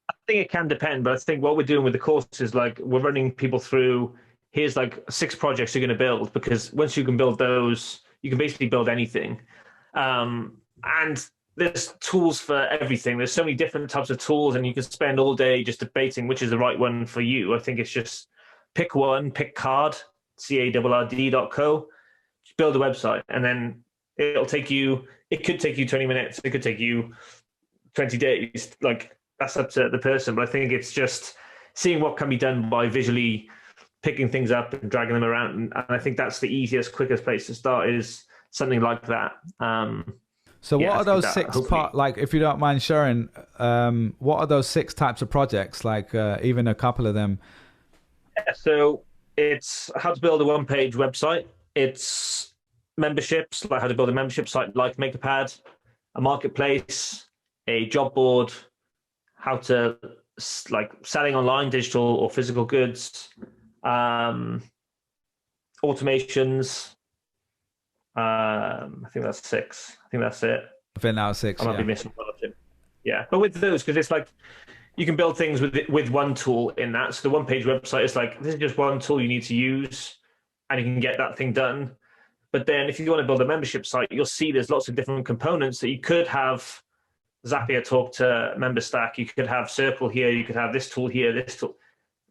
I think it can depend, but I think what we're doing with the course is like we're running people through, here's like 6 projects you're going to build, because once you can build those, you can basically build anything. And there's tools for everything. There's so many different types of tools, and you can spend all day just debating which is the right one for you. I think it's just pick one, pick card, CARRD.co, build a website, and then it could take you 20 minutes, it could take you 20 days. Like, that's up to the person. But I think it's just seeing what can be done by visually picking things up and dragging them around. And I think that's the easiest, quickest place to start, is something like that. So what are those 6 part, like, if you don't mind sharing, what are those 6 types of projects? Like, even a couple of them. Yeah, so it's how to build a one-page website. It's memberships, like how to build a membership site like Makerpad, a marketplace, a job board, how to like selling online, digital or physical goods, automations. I think that's 6. I think that's it. I think that was 6. I might be missing one or two. Yeah, but with those, because it's like you can build things with one tool in that. So the one-page website is like, this is just one tool you need to use, and you can get that thing done. But then if you want to build a membership site, you'll see there's lots of different components that you could have. Zapier talk to MemberStack. You could have Circle here. You could have this tool here, this tool.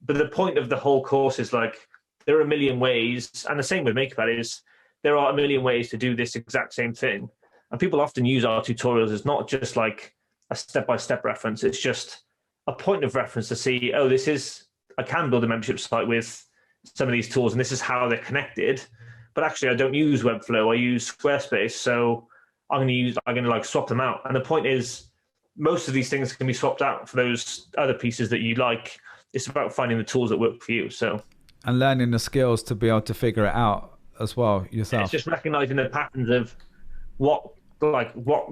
But the point of the whole course is like, there are a million ways, and the same with Makerpad is, there are a million ways to do this exact same thing. And people often use our tutorials as not just like a step-by-step reference. It's just a point of reference to see, oh, I can build a membership site with some of these tools, and this is how they're connected. But actually, I don't use Webflow. I use Squarespace. So I'm going to like swap them out. And the point is, most of these things can be swapped out for those other pieces that you like. It's about finding the tools that work for you. And learning the skills to be able to figure it out as well yourself. It's just recognizing the patterns of what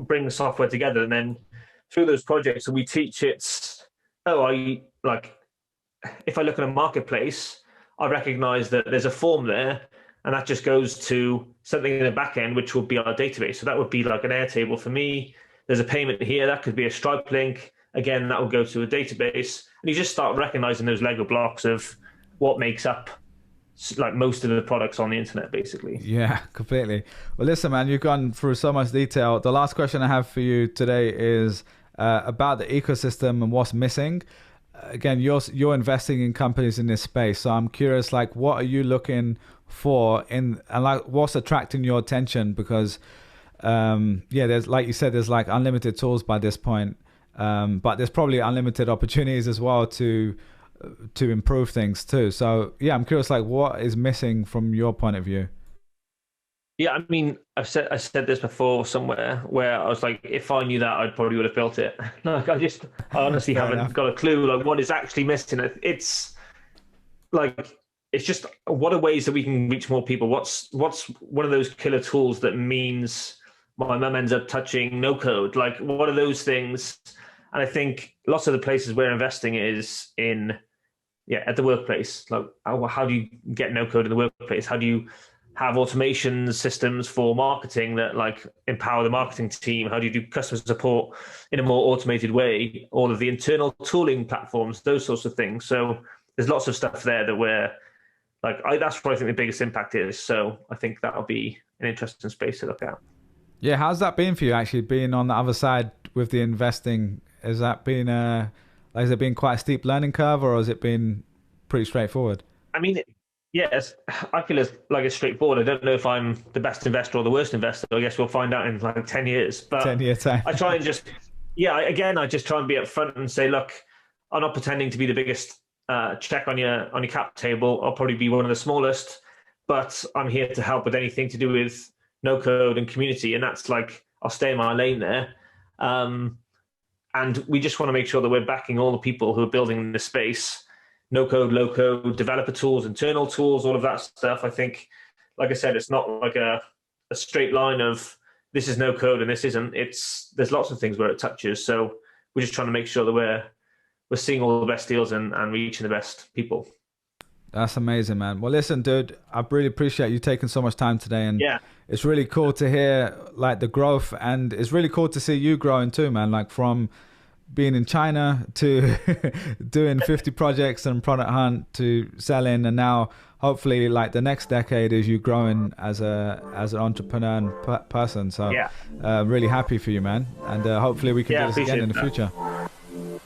brings software together, and then through those projects, we teach if I look at a marketplace, I recognize that there's a form there, and that just goes to something in the back end, which will be our database. So that would be like an Airtable for me. There's a payment here, that could be a Stripe link. Again, that will go to a database, and you just start recognizing those Lego blocks of what makes up like most of the products on the internet, basically. Yeah, completely. Well, listen, man, you've gone through so much detail. The last question I have for you today is about the ecosystem and what's missing. Again, you're investing in companies in this space, so I'm curious, like, what are you looking for and like what's attracting your attention? Because there's, like you said, there's like unlimited tools by this point, but there's probably unlimited opportunities as well to improve things too. So yeah, I'm curious, like, what is missing from your point of view? Yeah, I mean, I said this before somewhere where I was like, if I knew that, I probably would have built it. Like, I honestly haven't got a clue like what is actually missing. It's like, it's just, what are ways that we can reach more people? What's one of those killer tools that means my mum ends up touching no code? Like, what are those things? And I think lots of the places we're investing is in, at the workplace. Like, how do you get no code in the workplace? How do you have automation systems for marketing that like empower the marketing team? How do you do customer support in a more automated way? All of the internal tooling platforms, those sorts of things. So there's lots of stuff there that we're like, that's what I think the biggest impact is. So I think that'll be an interesting space to look at. Yeah, how's that been for you, actually, being on the other side with the investing? Has that been has it been quite a steep learning curve, or has it been pretty straightforward? I mean, yes, I feel like it's straightforward. I don't know if I'm the best investor or the worst investor. I guess we'll find out in like 10 years. But 10-year time. I try and just, I just try and be upfront and say, look, I'm not pretending to be the biggest check on your cap table. I'll probably be one of the smallest, but I'm here to help with anything to do with no code and community. And that's like, I'll stay in my lane there. And we just want to make sure that we're backing all the people who are building the space, no code, low code, developer tools, internal tools, all of that stuff. I think, like I said, it's not like a straight line of this is no code and this isn't. There's lots of things where it touches. So we're just trying to make sure that we're seeing all the best deals and reaching the best people. That's amazing, man. Well, listen, dude, I really appreciate you taking so much time today. And it's really cool to hear like the growth, and it's really cool to see you growing too, man. Like from being in China to doing 50 projects and product hunt to selling, and now hopefully like the next decade is you growing as an entrepreneur and person. So really happy for you, man. And hopefully we can do this again in the future.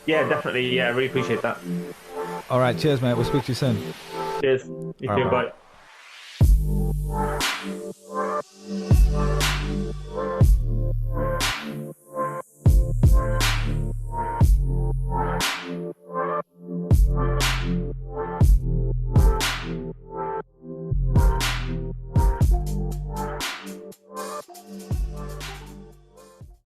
Yeah, definitely. Yeah, I really appreciate that. All right, cheers, mate. We'll speak to you soon. Cheers. You too. Bye.